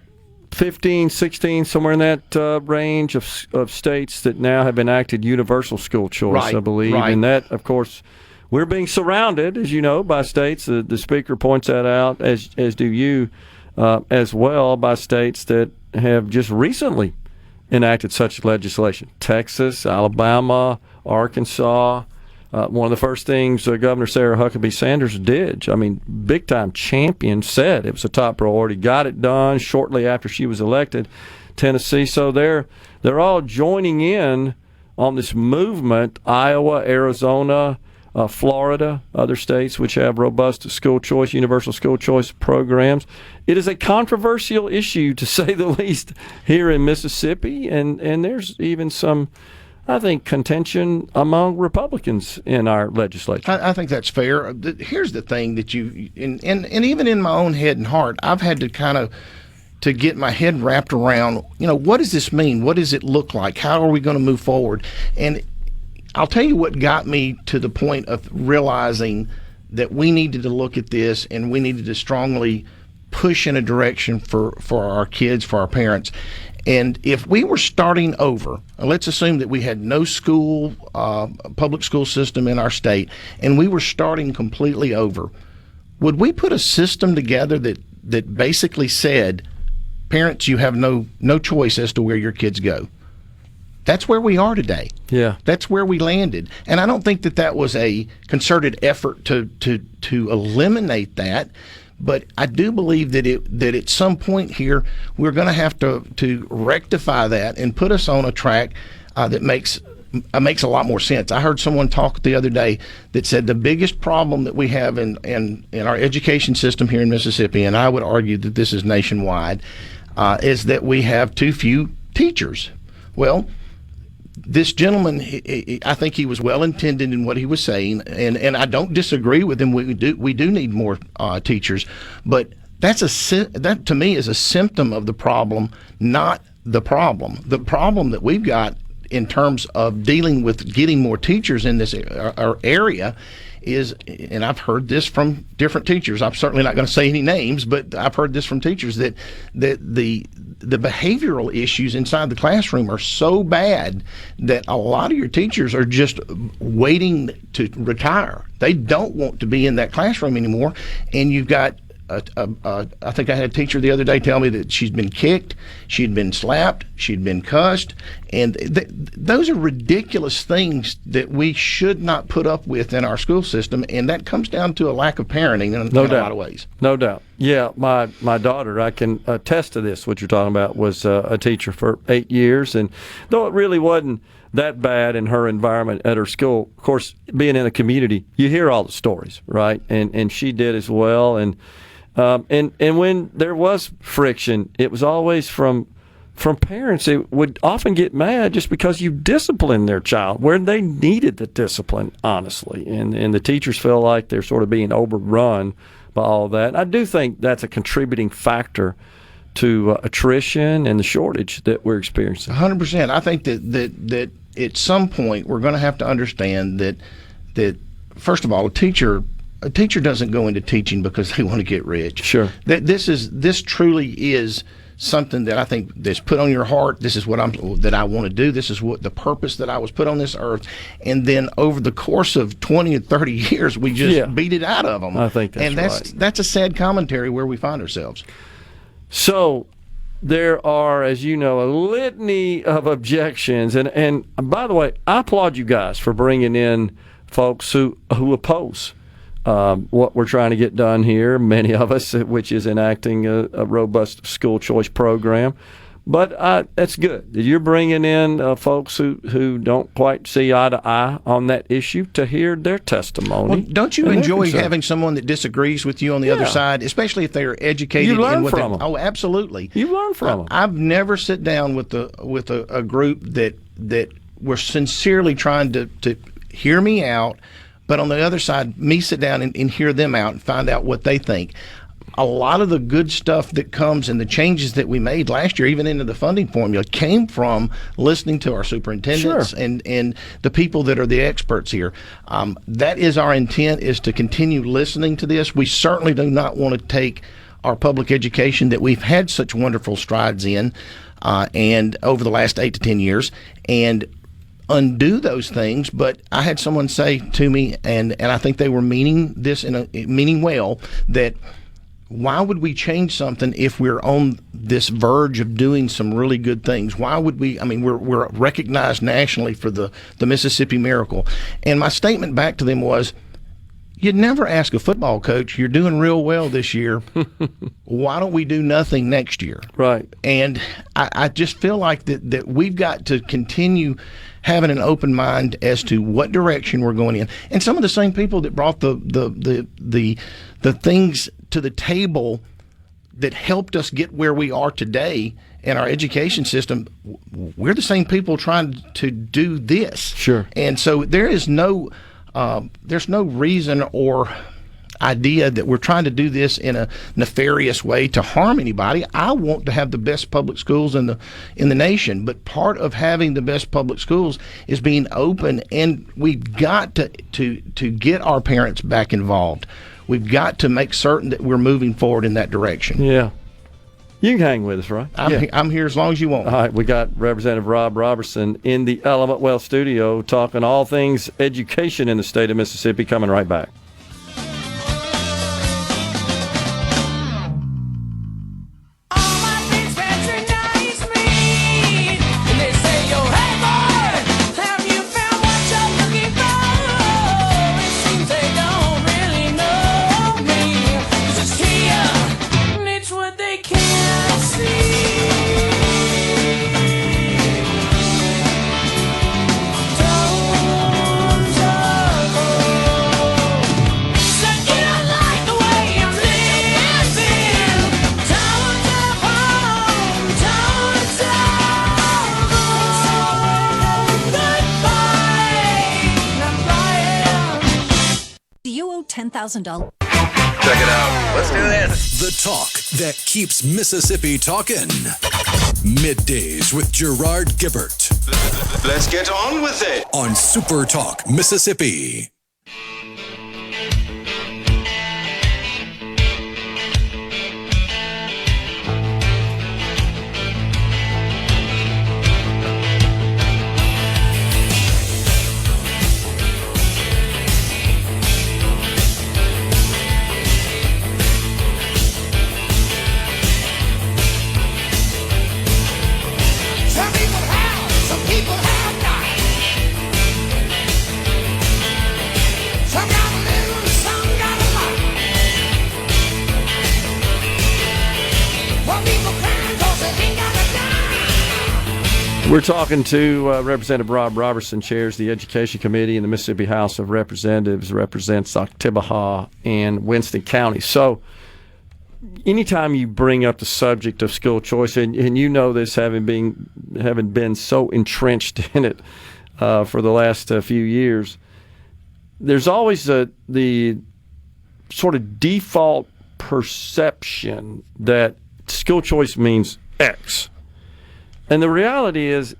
[SPEAKER 3] 15, 16, somewhere in that range of states that now have enacted universal school choice, I believe. Right. And that, of course, we're being surrounded, as you know, by states. The speaker points that out, as do you, as well, by states that have just recently enacted such legislation. Texas, Alabama, Arkansas. One of the first things Governor Sarah Huckabee Sanders did, I mean, big-time champion, said it was a top priority, got it done shortly after she was elected, Tennessee. So they're all joining in on this movement, Iowa, Arizona, Florida, other states which have robust school choice, universal school choice programs. It is a controversial issue, to say the least, here in Mississippi, and there's even some, I think, contention among Republicans in our legislature.
[SPEAKER 10] I think that's fair. Here's the thing that and even in my own head and heart, I've had to get my head wrapped around, what does this mean? What does it look like? How are we going to move forward? And I'll tell you what got me to the point of realizing that we needed to look at this and we needed to strongly push in a direction for our kids, for our parents. And if we were starting over, let's assume that we had no school, public school system in our state, and we were starting completely over, would we put a system together that basically said, parents, you have no choice as to where your kids go? That's where we are today.
[SPEAKER 3] Yeah,
[SPEAKER 10] that's where we landed, and I don't think that was a concerted effort to eliminate that. But I do believe that at some point here we're going to have to rectify that and put us on a track that makes a lot more sense. I heard someone talk the other day that said the biggest problem that we have in our education system here in Mississippi, and I would argue that this is nationwide, is that we have too few teachers. Well, this gentleman, I think he was well intended in what he was saying, and I don't disagree with him. We do need more teachers, but that to me is a symptom of the problem, not the problem. The problem that we've got in terms of dealing with getting more teachers in this area is, and I've heard this from different teachers. I'm certainly not going to say any names, but I've heard this from teachers that the behavioral issues inside the classroom are so bad that a lot of your teachers are just waiting to retire. They don't want to be in that classroom anymore, and you've got I think I had a teacher the other day tell me that she'd been kicked, she'd been slapped, she'd been cussed, and those are ridiculous things that we should not put up with in our school system, and that comes down to a lack of parenting in a lot of ways.
[SPEAKER 3] No doubt. Yeah, my daughter, I can attest to this, what you're talking about, was a teacher for 8 years, and though it really wasn't that bad in her environment at her school, of course, being in a community, you hear all the stories, right? And she did as well, and when there was friction, it was always from parents. They would often get mad just because you disciplined their child where they needed the discipline, honestly. And the teachers feel like they're sort of being overrun by all that. I do think that's a contributing factor to attrition and the shortage that we're experiencing.
[SPEAKER 10] 100%. I think that at some point we're going to have to understand that first of all, a teacher a teacher doesn't go into teaching because they want to get rich.
[SPEAKER 3] Sure.
[SPEAKER 10] This truly is something that I think that's put on your heart. This is what I want to do. This is what the purpose that I was put on this earth. And then over the course of 20 or 30 years, we just beat it out of them.
[SPEAKER 3] I think that's
[SPEAKER 10] right. That's a sad commentary where we find ourselves.
[SPEAKER 3] So there are, as you know, a litany of objections. And by the way, I applaud you guys for bringing in folks who oppose what we're trying to get done here, many of us, which is enacting a robust school choice program. But that's good that you're bringing in folks who don't quite see eye to eye on that issue to hear their testimony.
[SPEAKER 10] Well, don't you enjoy having someone that disagrees with you on the other side, especially if they're educated?
[SPEAKER 3] You learn
[SPEAKER 10] in what
[SPEAKER 3] from them.
[SPEAKER 10] Oh, absolutely.
[SPEAKER 3] You learn from them.
[SPEAKER 10] I've never sit down with a group that were sincerely trying to hear me out, but on the other side, me sit down and hear them out and find out what they think. A lot of the good stuff that comes and the changes that we made last year, even into the funding formula, came from listening to our superintendents and the people that are the experts here. That is our intent, is to continue listening to this. We certainly do not want to take our public education that we've had such wonderful strides in and over the last 8 to 10 years and undo those things. But I had someone say to me, and I think they were meaning this meaning well, that why would we change something if we're on this verge of doing some really good things? Why would we? I mean, we're recognized nationally for the Mississippi Miracle. And my statement back to them was, you'd never ask a football coach, you're doing real well this year, why don't we do nothing next year?
[SPEAKER 3] Right.
[SPEAKER 10] And I just feel like that we've got to continue having an open mind as to what direction we're going in. And some of the same people that brought the things to the table that helped us get where we are today in our education system, we're the same people trying to do this.
[SPEAKER 3] Sure.
[SPEAKER 10] And so there's no reason or idea that we're trying to do this in a nefarious way to harm anybody. I want to have the best public schools in the nation, but part of having the best public schools is being open, and we've got to get our parents back involved. We've got to make certain that we're moving forward in that direction.
[SPEAKER 3] Yeah. You can hang with us, right?
[SPEAKER 10] I'm here as long as you want.
[SPEAKER 3] All right, we got Representative Rob Roberson in the Element Wealth studio talking all things education in the state of Mississippi. Coming right back.
[SPEAKER 11] $10,000.
[SPEAKER 1] Check it out. Let's do this. The talk that keeps Mississippi talking. Middays with Gerard Gibert.
[SPEAKER 7] Let's get on with it.
[SPEAKER 1] On SuperTalk Mississippi.
[SPEAKER 3] We're talking to Representative Rob Roberson, chairs the Education Committee in the Mississippi House of Representatives, represents Oktibbeha and Winston County. So anytime you bring up the subject of school choice, and you know this having been so entrenched in it for the last few years, there's always the sort of default perception that school choice means X. And the reality is,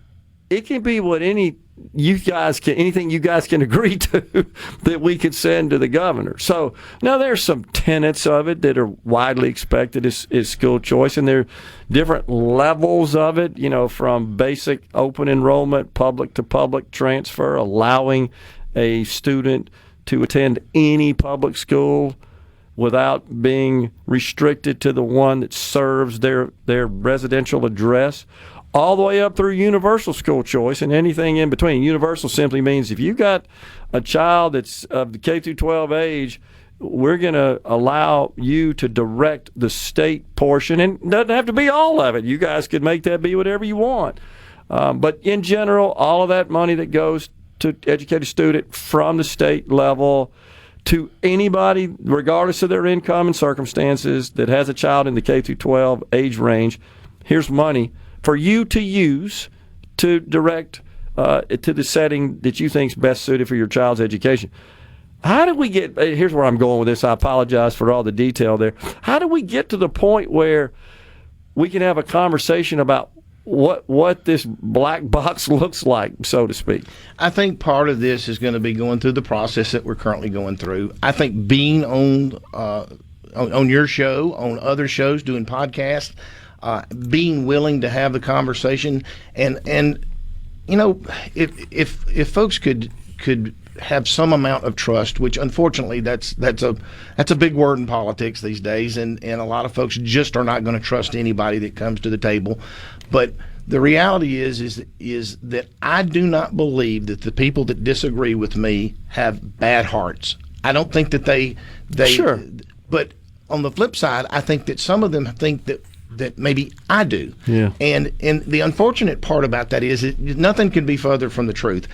[SPEAKER 3] it can be what any anything you guys can agree to that we could send to the governor. So now there's some tenets of it that are widely expected as school choice, and there are different levels of it, from basic open enrollment, public to public transfer, allowing a student to attend any public school without being restricted to the one that serves their residential address, all the way up through universal school choice and anything in between. Universal simply means if you got a child that's of the K through 12 age, we're going to allow you to direct the state portion, and it doesn't have to be all of it. You guys could make that be whatever you want. But in general, all of that money that goes to educate a student from the state level to anybody, regardless of their income and circumstances, that has a child in the K through 12 age range, here's money for you to use to direct to the setting that you think is best suited for your child's education. How do we get, here's where I'm going with this, I apologize for all the detail there. How do we get to the point where we can have a conversation about what this black box looks like, so to speak?
[SPEAKER 10] I think part of this is going to be going through the process that we're currently going through. I think being on your show, on other shows, doing podcasts, being willing to have the conversation, and if folks could have some amount of trust, which unfortunately that's a big word in politics these days, and a lot of folks just are not going to trust anybody that comes to the table. But the reality is that I do not believe that the people that disagree with me have bad hearts. I don't think that they
[SPEAKER 3] sure.
[SPEAKER 10] But on the flip side, I think that some of them think that maybe I do.
[SPEAKER 3] Yeah.
[SPEAKER 10] And the unfortunate part about that is nothing can be further from the truth.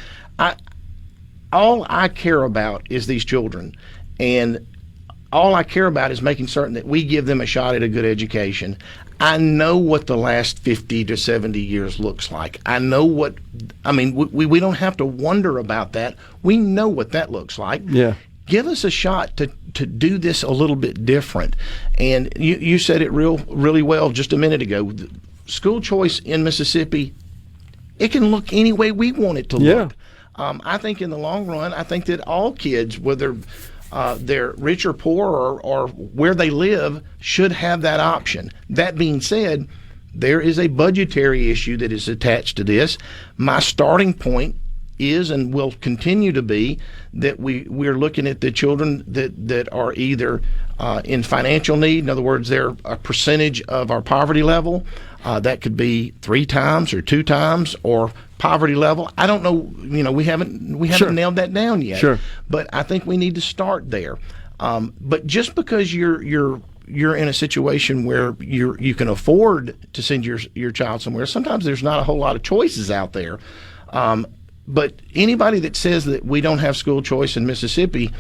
[SPEAKER 10] All I care about is these children, and all I care about is making certain that we give them a shot at a good education. I know what the last 50 to 70 years looks like. I know we don't have to wonder about that. We know what that looks like.
[SPEAKER 3] Yeah.
[SPEAKER 10] Give us a shot to do this a little bit different. And you said it really well just a minute ago. School choice in Mississippi, it can look any way we want it to look. I think in the long run, I think that all kids, whether they're rich or poor or where they live, should have that option. That being said, there is a budgetary issue that is attached to this. My starting point is and will continue to be that we're looking at the children that are either in financial need. In other words, they're a percentage of our poverty level. That could be 3 times or 2 times or poverty level. I don't know. We haven't
[SPEAKER 3] Sure.
[SPEAKER 10] nailed that down yet.
[SPEAKER 3] Sure.
[SPEAKER 10] But I think we need to start there. But just because you're in a situation where you can afford to send your child somewhere, sometimes there's not a whole lot of choices out there. But anybody that says that we don't have school choice in Mississippi,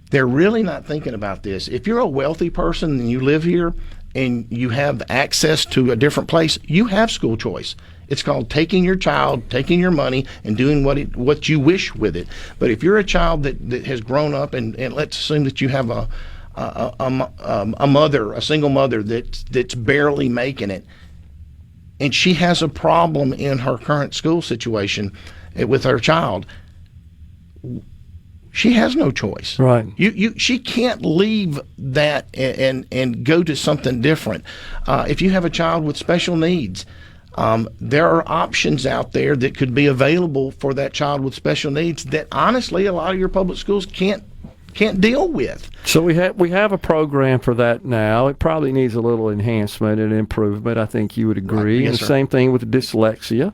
[SPEAKER 10] they're really not thinking about this. If you're a wealthy person and you live here and you have access to a different place, you have school choice. It's called taking your child, taking your money, and doing what you wish with it. But if you're a child that has grown up, and let's assume that you have a mother, a single mother that's barely making it, and she has a problem in her current school situation with her child, she has no choice.
[SPEAKER 3] Right.
[SPEAKER 10] She can't leave that and go to something different. If you have a child with special needs, there are options out there that could be available for that child with special needs that honestly a lot of your public schools can't deal with.
[SPEAKER 3] So we have a program for that now. It probably needs a little enhancement and improvement. I think you would agree.
[SPEAKER 10] Right. Yes,
[SPEAKER 3] and
[SPEAKER 10] sir.
[SPEAKER 3] Same thing with dyslexia.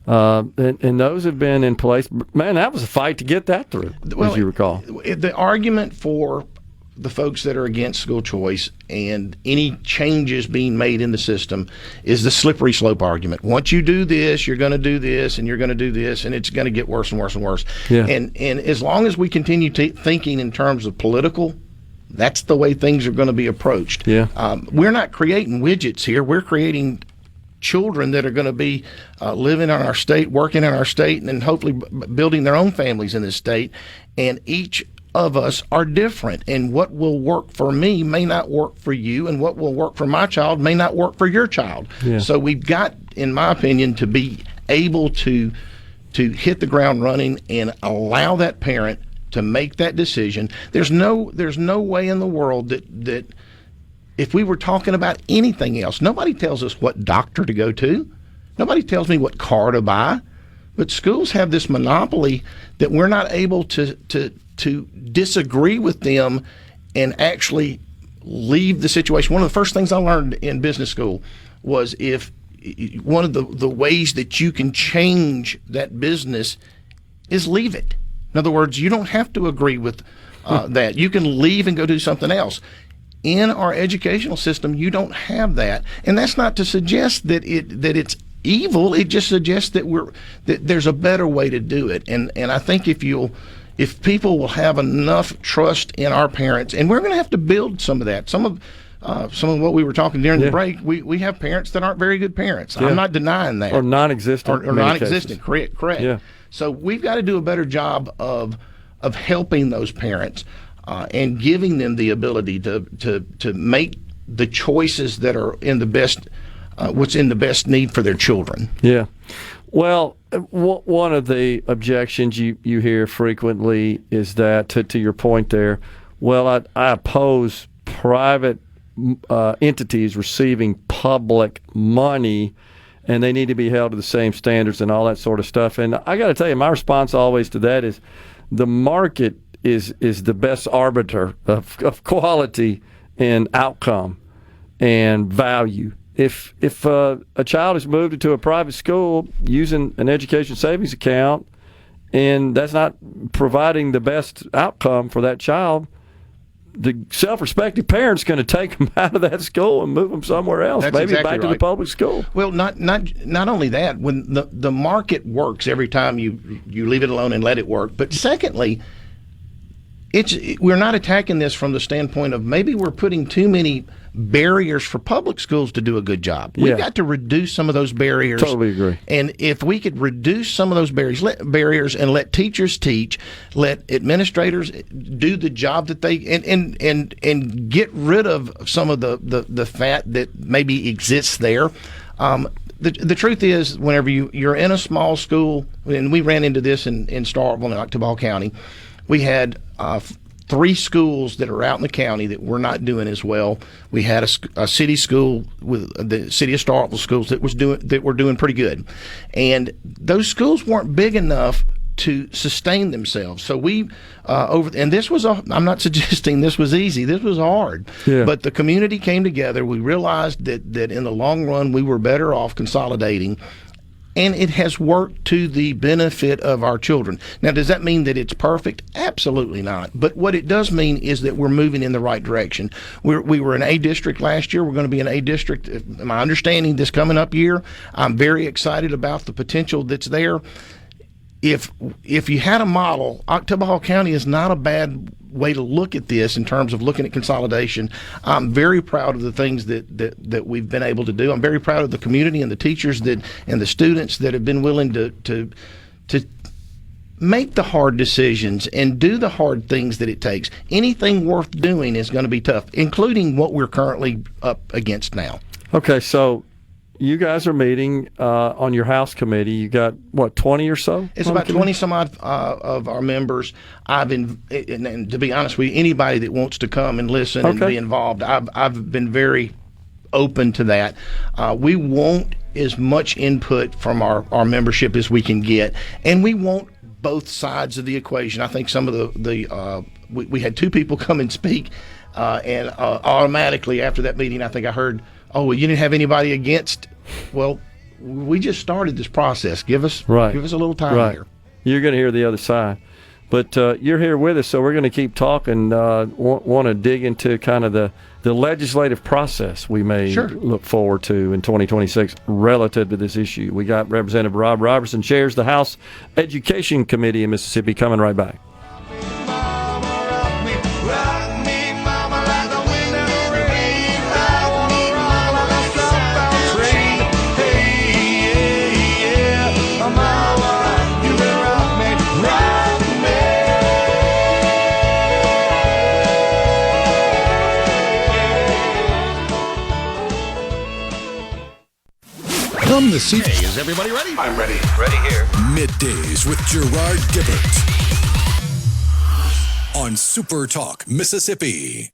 [SPEAKER 3] And those have been in place. Man, that was a fight to get that through, as you recall.
[SPEAKER 10] The argument for the folks that are against school choice and any changes being made in the system is the slippery slope argument. Once you do this, you're going to do this, and you're going to do this, and it's going to get worse and worse and worse.
[SPEAKER 3] Yeah.
[SPEAKER 10] And as long as we continue thinking in terms of political, that's the way things are going to be approached.
[SPEAKER 3] Yeah.
[SPEAKER 10] We're not creating widgets here. We're creating children that are going to be living in our state, working in our state, and then hopefully building their own families in this state. And each of us are different, and what will work for me may not work for you, and what will work for my child may not work for your child.
[SPEAKER 3] Yeah.
[SPEAKER 10] So we've got, in my opinion, to be able to to hit the ground running and allow that parent to make that decision. There's no way in the world that if we were talking about anything else, nobody tells us what doctor to go to. Nobody tells me what car to buy. But schools have this monopoly that we're not able to disagree with them and actually leave the situation. One of the first things I learned in business school was if one of the ways that you can change that business is leave it. In other words, you don't have to agree with that. You can leave and go do something else. In our educational system, you don't have that, and that's not to suggest that it's evil. It just suggests that there's a better way to do it. And I think if people will have enough trust in our parents, and we're going to have to build some of that. Some of what we were talking during the break, we have parents that aren't very good parents. I'm not denying that.
[SPEAKER 3] Or non-existent.
[SPEAKER 10] Or non-existent. Correct.
[SPEAKER 3] Yeah.
[SPEAKER 10] So we've got to do a better job of helping those parents and giving them the ability to make the choices that are in the best, what's in the best need for their children.
[SPEAKER 3] Yeah. Well, one of the objections you hear frequently is that, to your point there, well, I oppose private entities receiving public money, and they need to be held to the same standards and all that sort of stuff. And I got to tell you, my response always to that is the market is the best arbiter of quality and outcome and value. If a child is moved into a private school using an education savings account and that's not providing the best outcome for that child, the self-respecting parent's going to take them out of that school and move them somewhere else,
[SPEAKER 10] That's
[SPEAKER 3] maybe
[SPEAKER 10] exactly
[SPEAKER 3] back to the public school.
[SPEAKER 10] Well, not only that, when the market works every time you leave it alone and let it work, but secondly, we're not attacking this from the standpoint of maybe we're putting too many barriers for public schools to do a good job. We've got to reduce some of those barriers.
[SPEAKER 3] Totally agree.
[SPEAKER 10] And if we could reduce some of those barriers and let teachers teach, let administrators do the job that they and get rid of some of the fat that maybe exists there. The truth is, whenever you're in a small school, and we ran into this in Starkville and Oktibbeha County, we had 3 schools that are out in the county that were not doing as well. We had a city school with the city of Starkville schools that were doing pretty good, and those schools weren't big enough to sustain themselves. So we and this was I'm not suggesting this was easy. This was hard.
[SPEAKER 3] Yeah.
[SPEAKER 10] But the community came together. We realized that in the long run we were better off consolidating. And it has worked to the benefit of our children. Now, does that mean that it's perfect? Absolutely not. But what it does mean is that we're moving in the right direction. We were an A district last year. We're going to be an A district, my understanding, this coming up year. I'm very excited about the potential that's there. If you had a model, Oktibbeha County is not a bad way to look at this in terms of looking at consolidation. I'm very proud of the things that we've been able to do. I'm very proud of the community and the teachers and the students that have been willing to make the hard decisions and do the hard things that it takes. Anything worth doing is going to be tough, including what we're currently up against now.
[SPEAKER 3] Okay, so you guys are meeting on your House committee. You got, 20 or so?
[SPEAKER 10] It's about 20 some odd of our members. And to be honest with you, anybody that wants to come and listen and be involved, I've been very open to that. We want as much input from our membership as we can get, and we want both sides of the equation. I think some of we had 2 people come and speak, and automatically after that meeting, I think I heard, "Oh, well, you didn't have anybody against." Well, we just started this process. Give us a little time here.
[SPEAKER 3] You're going to hear the other side. But you're here with us, so we're going to keep talking. Want to dig into kind of the legislative process we may look forward to in 2026 relative to this issue. We got Representative Rob Roberson, chairs the House Education Committee in Mississippi, coming right back.
[SPEAKER 8] From the CA, is everybody ready?
[SPEAKER 7] I'm ready. Ready here.
[SPEAKER 1] Middays with Gerard Gibert on SuperTalk Mississippi.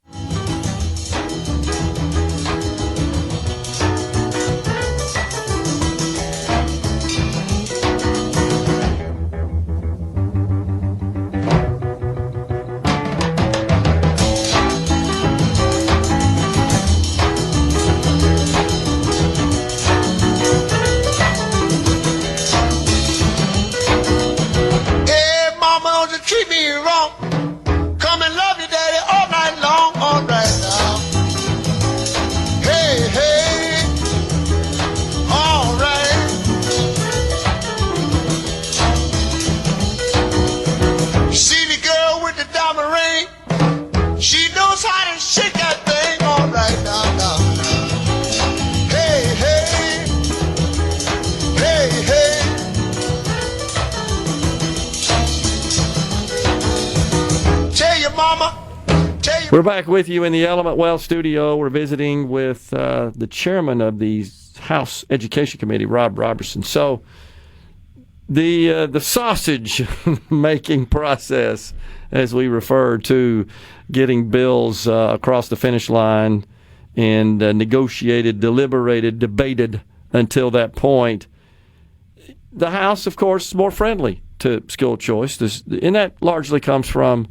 [SPEAKER 5] Treat me wrong. Come and love you, daddy, all night long. All right now. Hey, hey. All right. You see the girl with the diamond ring? She knows how to shake that thing. All right now, now. Hey, hey. Hey, hey.
[SPEAKER 3] We're back with you in the Element Well studio. We're visiting with the chairman of the House Education Committee, Roberson. So the sausage making process, as we refer to getting bills across the finish line and negotiated, deliberated, debated until that point. The House, of course, is more friendly to school choice, and that largely comes from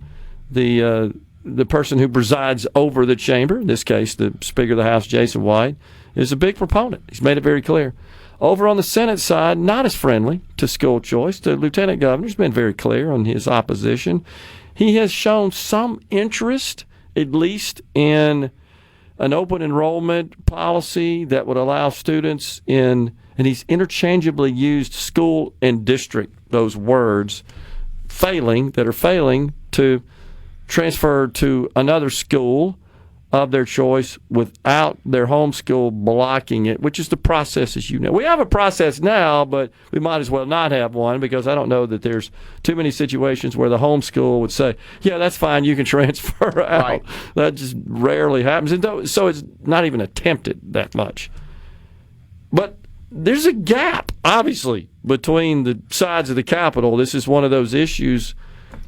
[SPEAKER 3] the person who presides over the chamber, in this case the Speaker of the House, Jason White, is a big proponent. He's made it very clear. Over on the Senate side, not as friendly to school choice. The Lieutenant Governor's been very clear on his opposition. He has shown some interest, at least in an open enrollment policy that would allow students and he's interchangeably used school and district, those words, that are failing to transfer to another school of their choice without their home school blocking it, which is the process, as you know. We have a process now, but we might as well not have one, because I don't know that there's too many situations where the home school would say, yeah, that's fine, you can transfer out. Right. That just rarely happens. And so it's not even attempted that much. But there's a gap, obviously, between the sides of the Capitol. This is one of those issues.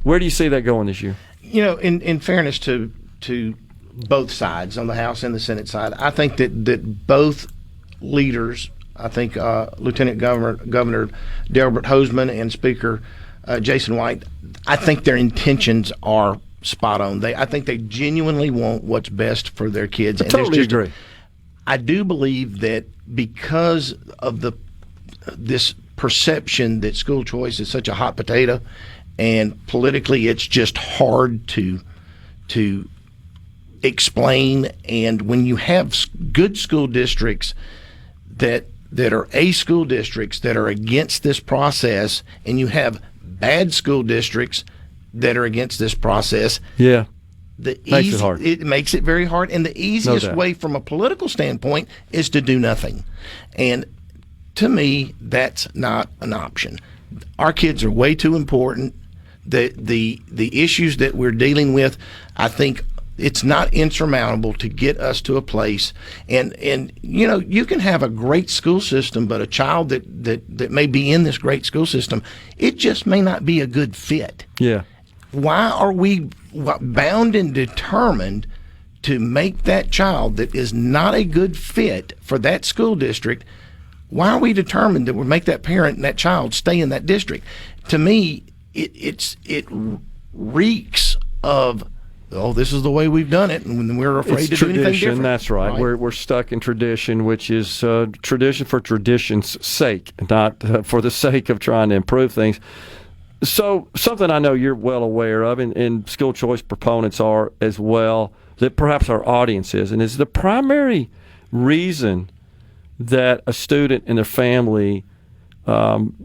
[SPEAKER 3] Where do you see that going this year?
[SPEAKER 10] You know, in fairness to both sides, on the House and the Senate side, I think that both leaders, I think Lieutenant Governor Delbert Hosemann and Speaker Jason White, I think their intentions are spot on. I think they genuinely want what's best for their kids.
[SPEAKER 3] I totally agree.
[SPEAKER 10] I do believe that because of this perception that school choice is such a hot potato, and politically it's just hard to explain. And when you have good school districts that are A school districts that are against this process, and you have bad school districts that are against this process,
[SPEAKER 3] makes it hard.
[SPEAKER 10] It makes it very hard. And the easiest way from a political standpoint is to do nothing. And to me, that's not an option. Our kids are way too important. The issues that we're dealing with, I think it's not insurmountable to get us to a place. And you know, you can have a great school system, but a child that may be in this great school system, it just may not be a good fit.
[SPEAKER 3] Yeah.
[SPEAKER 10] Why are we bound and determined to make that child that is not a good fit for that school district? Why are we determined that we make that parent and that child stay in that district? To me, it reeks of, oh, this is the way we've done it, and we're afraid to do anything different.
[SPEAKER 3] That's right. We're stuck in tradition, which is tradition for tradition's sake, not for the sake of trying to improve things. So something I know you're well aware of, and school choice proponents are as well, that perhaps our audience is, and is the primary reason that a student and their family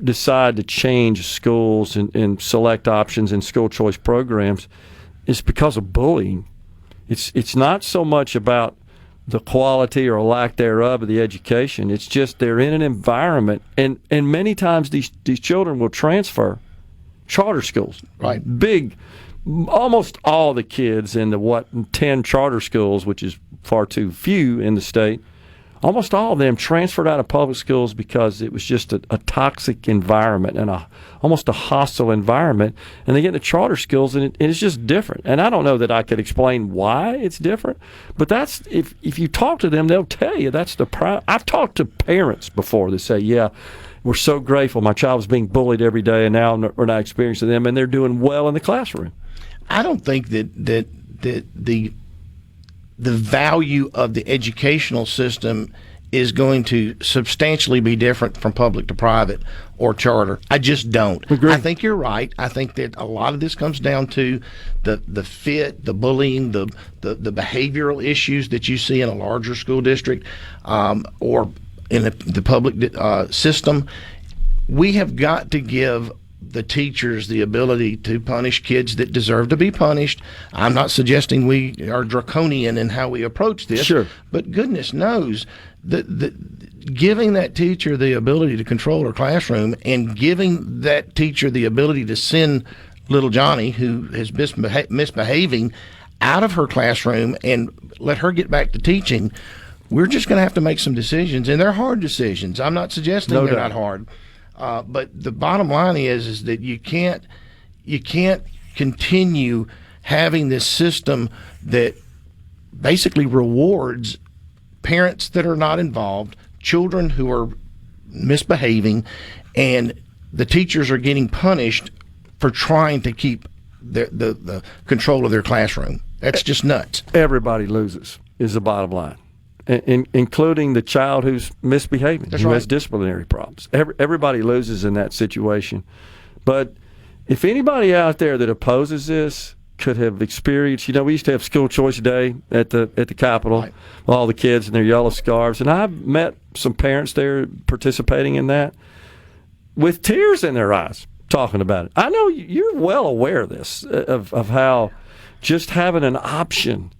[SPEAKER 3] decide to change schools and select options in school choice programs is because of bullying. It's not so much about the quality or lack thereof of the education. It's just they're in an environment, and many times these children will transfer charter schools.
[SPEAKER 10] Right.
[SPEAKER 3] Big, almost all the kids in the 10 charter schools, which is far too few in the state, almost all of them transferred out of public schools because it was just a toxic environment and almost a hostile environment. And they get into charter schools, and it's just different. And I don't know that I could explain why it's different, but that's if you talk to them, they'll tell you that's I've talked to parents before that say, yeah, we're so grateful my child was being bullied every day, and now we're not experiencing them, and they're doing well in the classroom.
[SPEAKER 10] I don't think that the value of the educational system is going to substantially be different from public to private or charter. I just don't.
[SPEAKER 3] Agreed.
[SPEAKER 10] I think you're right. I think that a lot of this comes down to the bullying, the behavioral issues that you see in a larger school district or in the public system. We have got to give the teachers the ability to punish kids that deserve to be punished. I'm not suggesting we are draconian in how we approach this,
[SPEAKER 3] sure,
[SPEAKER 10] but goodness knows that giving that teacher the ability to control her classroom and giving that teacher the ability to send little Johnny, who is misbehaving, out of her classroom and let her get back to teaching, we're just going to have to make some decisions, and they're hard decisions. I'm not suggesting they're not hard. But the bottom line is that you can't continue having this system that basically rewards parents that are not involved, children who are misbehaving, and the teachers are getting punished for trying to keep the control of their classroom. That's just nuts.
[SPEAKER 3] Everybody loses is the bottom line. Including the child who's misbehaving,
[SPEAKER 10] That's
[SPEAKER 3] who
[SPEAKER 10] right.
[SPEAKER 3] has disciplinary problems. Everybody loses in that situation. But if anybody out there that opposes this could have experienced, we used to have school choice day at the Capitol,
[SPEAKER 10] Right.
[SPEAKER 3] with all the kids in their yellow scarves, and I've met some parents there participating in that with tears in their eyes talking about it. I know you're well aware of this, of how just having an option,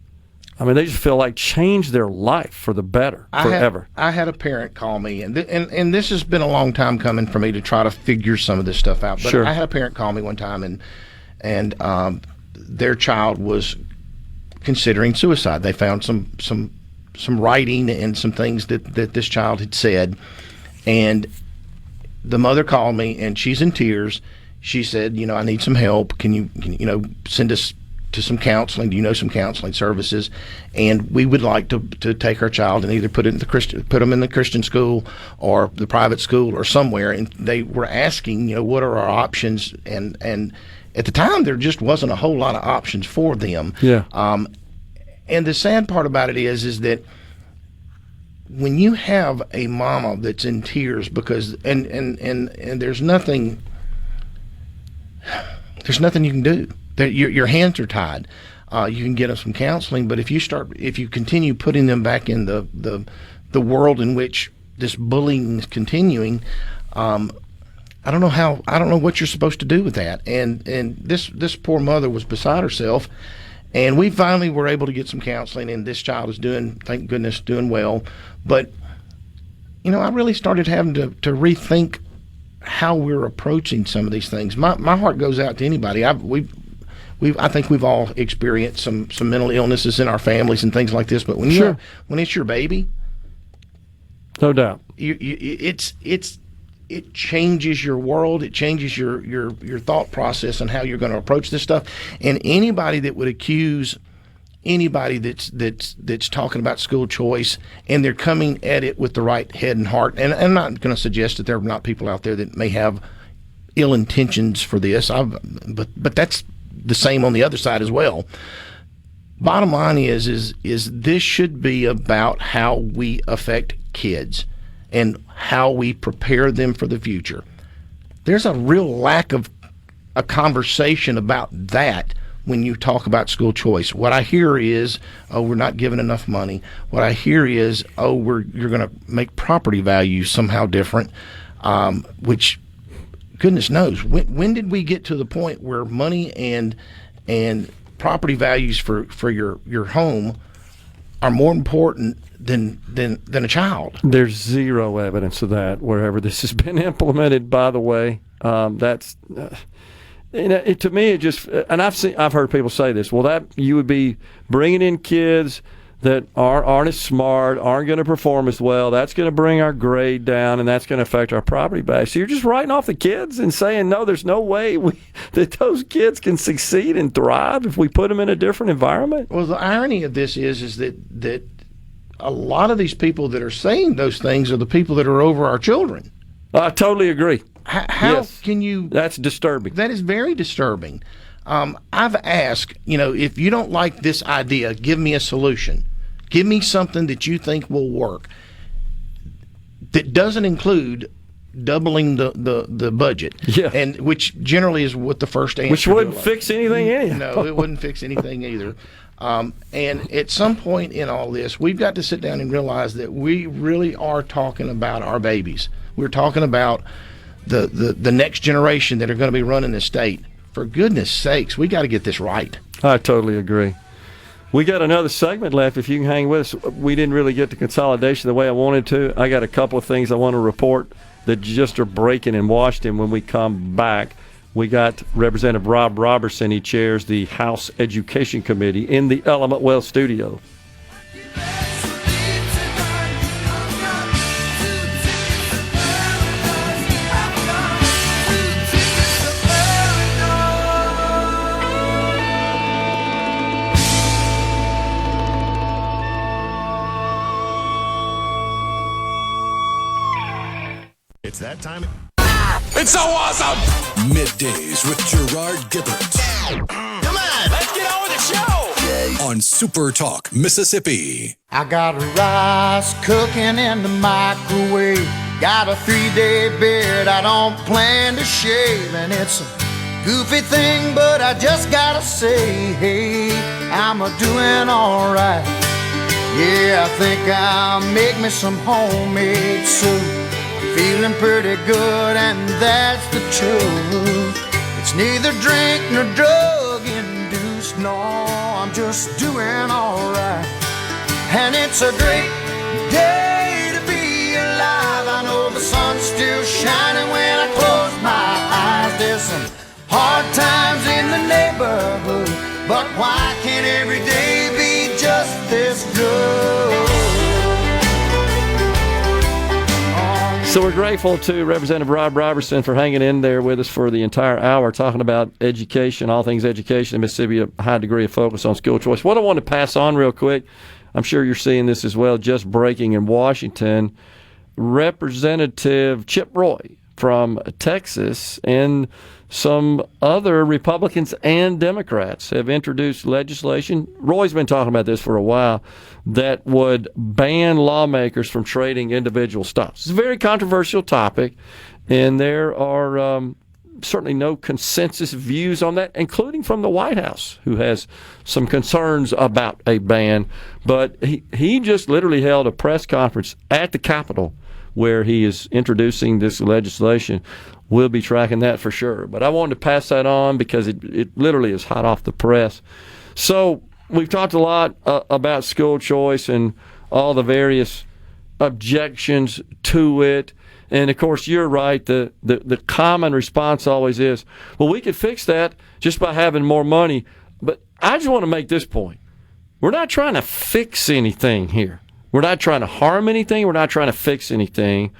[SPEAKER 3] they just feel like changed their life for the better forever.
[SPEAKER 10] I had a parent call me, and this has been a long time coming for me to try to figure some of this stuff out. But
[SPEAKER 3] Sure.
[SPEAKER 10] I had a parent call me one time, and their child was considering suicide. They found some writing and some things that this child had said, and the mother called me, and she's in tears. She said, I need some help. Can you send us to some counseling? Do you know some counseling services? And we would like to take our child and either put them in the Christian school or the private school or somewhere. And they were asking, what are our options? And at the time, there just wasn't a whole lot of options for them.
[SPEAKER 3] Yeah.
[SPEAKER 10] And the sad part about it is that when you have a mama that's in tears because and there's nothing you can do. Your hands are tied. You can get them some counseling, but if you continue putting them back in the world in which this bullying is continuing, I don't know what you're supposed to do with that. And this poor mother was beside herself, and we finally were able to get some counseling, and this child is thank goodness, doing well. But I really started having to rethink how we're approaching some of these things. My heart goes out to anybody. I think we've all experienced some mental illnesses in our families and things like this. But when it's your baby,
[SPEAKER 3] no doubt,
[SPEAKER 10] it changes your world. It changes your thought process on how you're going to approach this stuff. And anybody that would accuse anybody that's talking about school choice, and they're coming at it with the right head and heart. And I'm not going to suggest that there are not people out there that may have ill intentions for this. But that's the same on the other side as well. Bottom line is this should be about how we affect kids and how we prepare them for the future. There's a real lack of a conversation about that when you talk about school choice. What I hear is, we're not giving enough money. What I hear is, you're going to make property values somehow different, which goodness knows. When did we get to the point where money and property values for your home are more important than a child?
[SPEAKER 3] There's zero evidence of that wherever this has been implemented, by the way. That's to me, it just, and I've heard people say this. Well, that you would be bringing in kids that aren't as smart, aren't going to perform as well. That's going to bring our grade down, and that's going to affect our property value. So you're just writing off the kids and saying, no, there's no way that those kids can succeed and thrive if we put them in a different environment?
[SPEAKER 10] Well, the irony of this is that a lot of these people that are saying those things are the people that are over our children.
[SPEAKER 3] I totally agree.
[SPEAKER 10] How can you?
[SPEAKER 3] That's disturbing.
[SPEAKER 10] That is very disturbing. I've asked, if you don't like this idea, give me a solution. Give me something that you think will work. That doesn't include doubling the budget.
[SPEAKER 3] Yeah.
[SPEAKER 10] And which generally is what the first answer.
[SPEAKER 3] Which wouldn't fix anything anyhow.
[SPEAKER 10] No, it wouldn't fix anything either. And at some point in all this, we've got to sit down and realize that we really are talking about our babies. We're talking about the next generation that are going to be running the state. For goodness sakes, we got to get this right.
[SPEAKER 3] I totally agree. We got another segment left. If you can hang with us, we didn't really get to consolidation the way I wanted to. I got a couple of things I want to report that just are breaking in Washington when we come back. We got Representative Rob Roberson. He chairs the House Education Committee in the Element Well studio.
[SPEAKER 8] It's that time.
[SPEAKER 5] It's so awesome!
[SPEAKER 1] Middays with Gerard Gibert.
[SPEAKER 8] Come on!
[SPEAKER 5] Let's get on with the show!
[SPEAKER 1] On SuperTalk, Mississippi.
[SPEAKER 11] I got rice cooking in the microwave. Got a 3-day beard I don't plan to shave. And it's a goofy thing, but I just gotta say, hey, I'm a-doing alright. Yeah, I think I'll make me some homemade soup. Feeling pretty good, and that's the truth. It's neither drink nor drug induced. No, I'm just doing alright. And it's a great day to be alive. I know the sun's still shining when I close my eyes. There's some hard times in the neighborhood, but why can't every day be just this good?
[SPEAKER 3] So we're grateful to Representative Rob Roberson for hanging in there with us for the entire hour, talking about education, all things education in Mississippi, a high degree of focus on school choice. What I want to pass on real quick, I'm sure you're seeing this as well, just breaking in Washington, Representative Chip Roy from Texas and some other Republicans and Democrats have introduced legislation. Roy's been talking about this for a while, that would ban lawmakers from trading individual stocks. It's a very controversial topic, and there are certainly no consensus views on that, including from the White House, who has some concerns about a ban. But he just literally held a press conference at the Capitol where he is introducing this legislation. We'll be tracking that for sure. But I wanted to pass that on because it literally is hot off the press. So we've talked a lot about school choice and all the various objections to it. And, of course, you're right. The common response always is, well, we could fix that just by having more money. But I just want to make this point. We're not trying to fix anything here. We're not trying to harm anything. We're not trying to fix anything.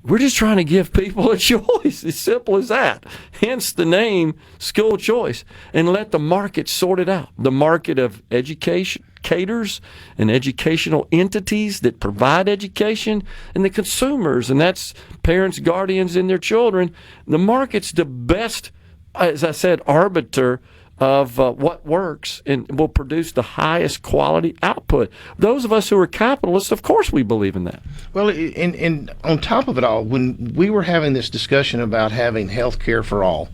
[SPEAKER 3] We're just trying to give people a choice. As simple as that. Hence the name school choice. And let the market sort it out. The market of educators and educational entities that provide education, and the consumers, and that's parents, guardians, and their children. The market's the best, as I said, arbiter of what works and will produce the highest quality output. Those of us who are capitalists, of course we believe in that.
[SPEAKER 10] Well, and on top of it all, when we were having this discussion about having health care for all,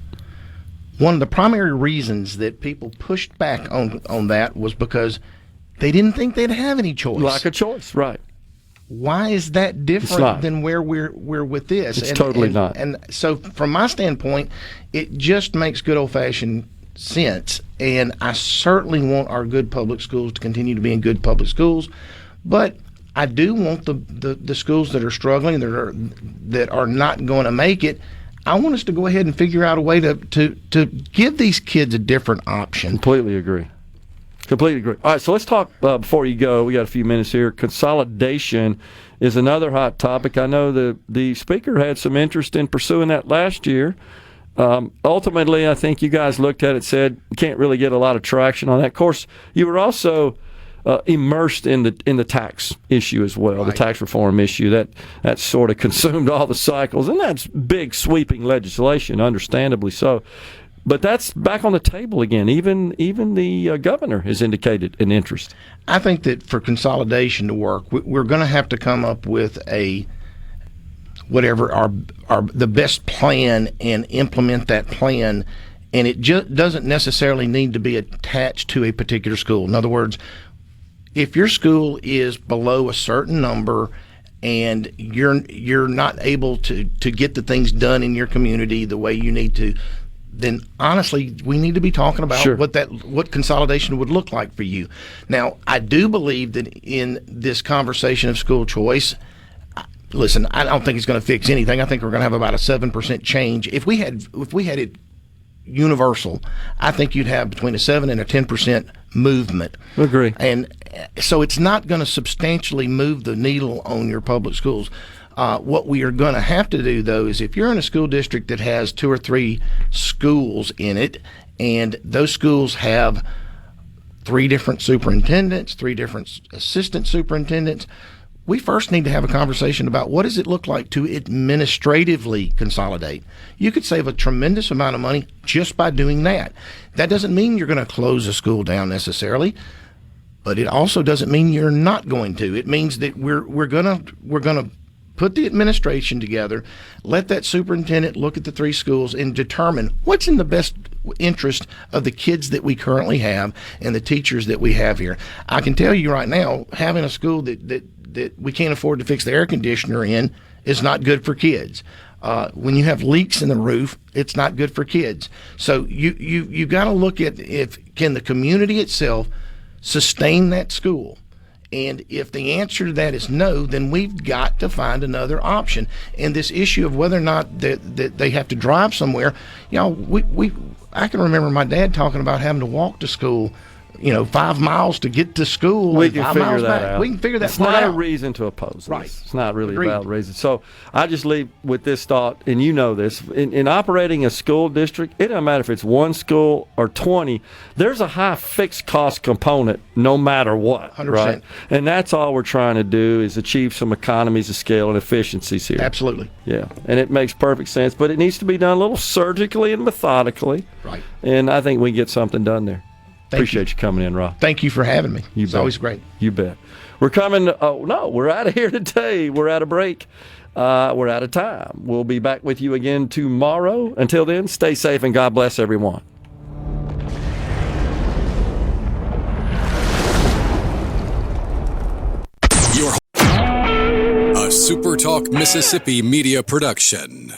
[SPEAKER 10] one of the primary reasons that people pushed back on that was because they didn't think they'd have any choice.
[SPEAKER 3] Lack of choice, right.
[SPEAKER 10] Why is that different than where we're with this?
[SPEAKER 3] It's totally not.
[SPEAKER 10] And so from my standpoint, it just makes good old-fashioned sense, and I certainly want our good public schools to continue to be in good public schools, but I do want the schools that are struggling, that are not going to make it. I want us to go ahead and figure out a way to give these kids a different option.
[SPEAKER 3] Completely agree. Completely agree. All right, so let's talk before you go. We got a few minutes here. Consolidation is another hot topic. I know the speaker had some interest in pursuing that last year. Ultimately, I think you guys looked at it, said you can't really get a lot of traction on that. Of course, you were also immersed in the tax issue as well, right. The tax reform issue that sort of consumed all the cycles, and that's big sweeping legislation, understandably so. But that's back on the table again. Even the governor has indicated an interest.
[SPEAKER 10] I think that for consolidation to work, we're going to have to come up with whatever the best plan and implement that plan. And it just doesn't necessarily need to be attached to a particular school. In other words, if your school is below a certain number and you're not able to get the things done in your community the way you need to, then honestly, we need to be talking about
[SPEAKER 3] sure.
[SPEAKER 10] what consolidation would look like for you. Now, I do believe that in this conversation of school choice, listen, I don't think it's going to fix anything. I think we're going to have about a 7% change. If we had it universal, I think you'd have between a 7 and a 10% movement.
[SPEAKER 3] Agree.
[SPEAKER 10] And so it's not going to substantially move the needle on your public schools. What we are going to have to do, though, is if you're in a school district that has 2 or 3 schools in it, and those schools have 3 different superintendents, 3 different assistant superintendents, we first need to have a conversation about what does it look like to administratively consolidate. You could save a tremendous amount of money just by doing that. That doesn't mean you're going to close a school down necessarily, but it also doesn't mean you're not going to. It means that we're going to put the administration together, let that superintendent look at the 3 schools and determine what's in the best interest of the kids that we currently have and the teachers that we have here. I can tell you right now, having a school that we can't afford to fix the air conditioner in is not good for kids. When you have leaks in the roof, it's not good for kids. So you got to look at can the community itself sustain that school. And if the answer to that is no, then we've got to find another option. And this issue of whether or not that they have to drive somewhere, I can remember my dad talking about having to walk to school, 5 miles to get to school.
[SPEAKER 3] We can figure that
[SPEAKER 10] back.
[SPEAKER 3] out.
[SPEAKER 10] We can figure that
[SPEAKER 3] It's not
[SPEAKER 10] out.
[SPEAKER 3] a reason to oppose this.
[SPEAKER 10] Right.
[SPEAKER 3] It's not really
[SPEAKER 10] Agreed.
[SPEAKER 3] a valid reason. So I just leave with this thought, and you know this. In operating a school district, it doesn't matter if it's 1 school or 20. There's a high fixed cost component no matter what.
[SPEAKER 10] 100%.
[SPEAKER 3] Right? And that's all we're trying to do is achieve some economies of scale and efficiencies here.
[SPEAKER 10] Absolutely.
[SPEAKER 3] Yeah. And it makes perfect sense, but it needs to be done a little surgically and methodically.
[SPEAKER 10] Right.
[SPEAKER 3] And I think we can get something done there. Appreciate
[SPEAKER 10] you
[SPEAKER 3] you coming in, Rob.
[SPEAKER 10] Thank you for having me. It's always great.
[SPEAKER 3] You bet. We're coming. Oh, no, we're out of here today. We're at a break. We're out of time. We'll be back with you again tomorrow. Until then, stay safe and God bless everyone.
[SPEAKER 1] A SuperTalk Mississippi media production.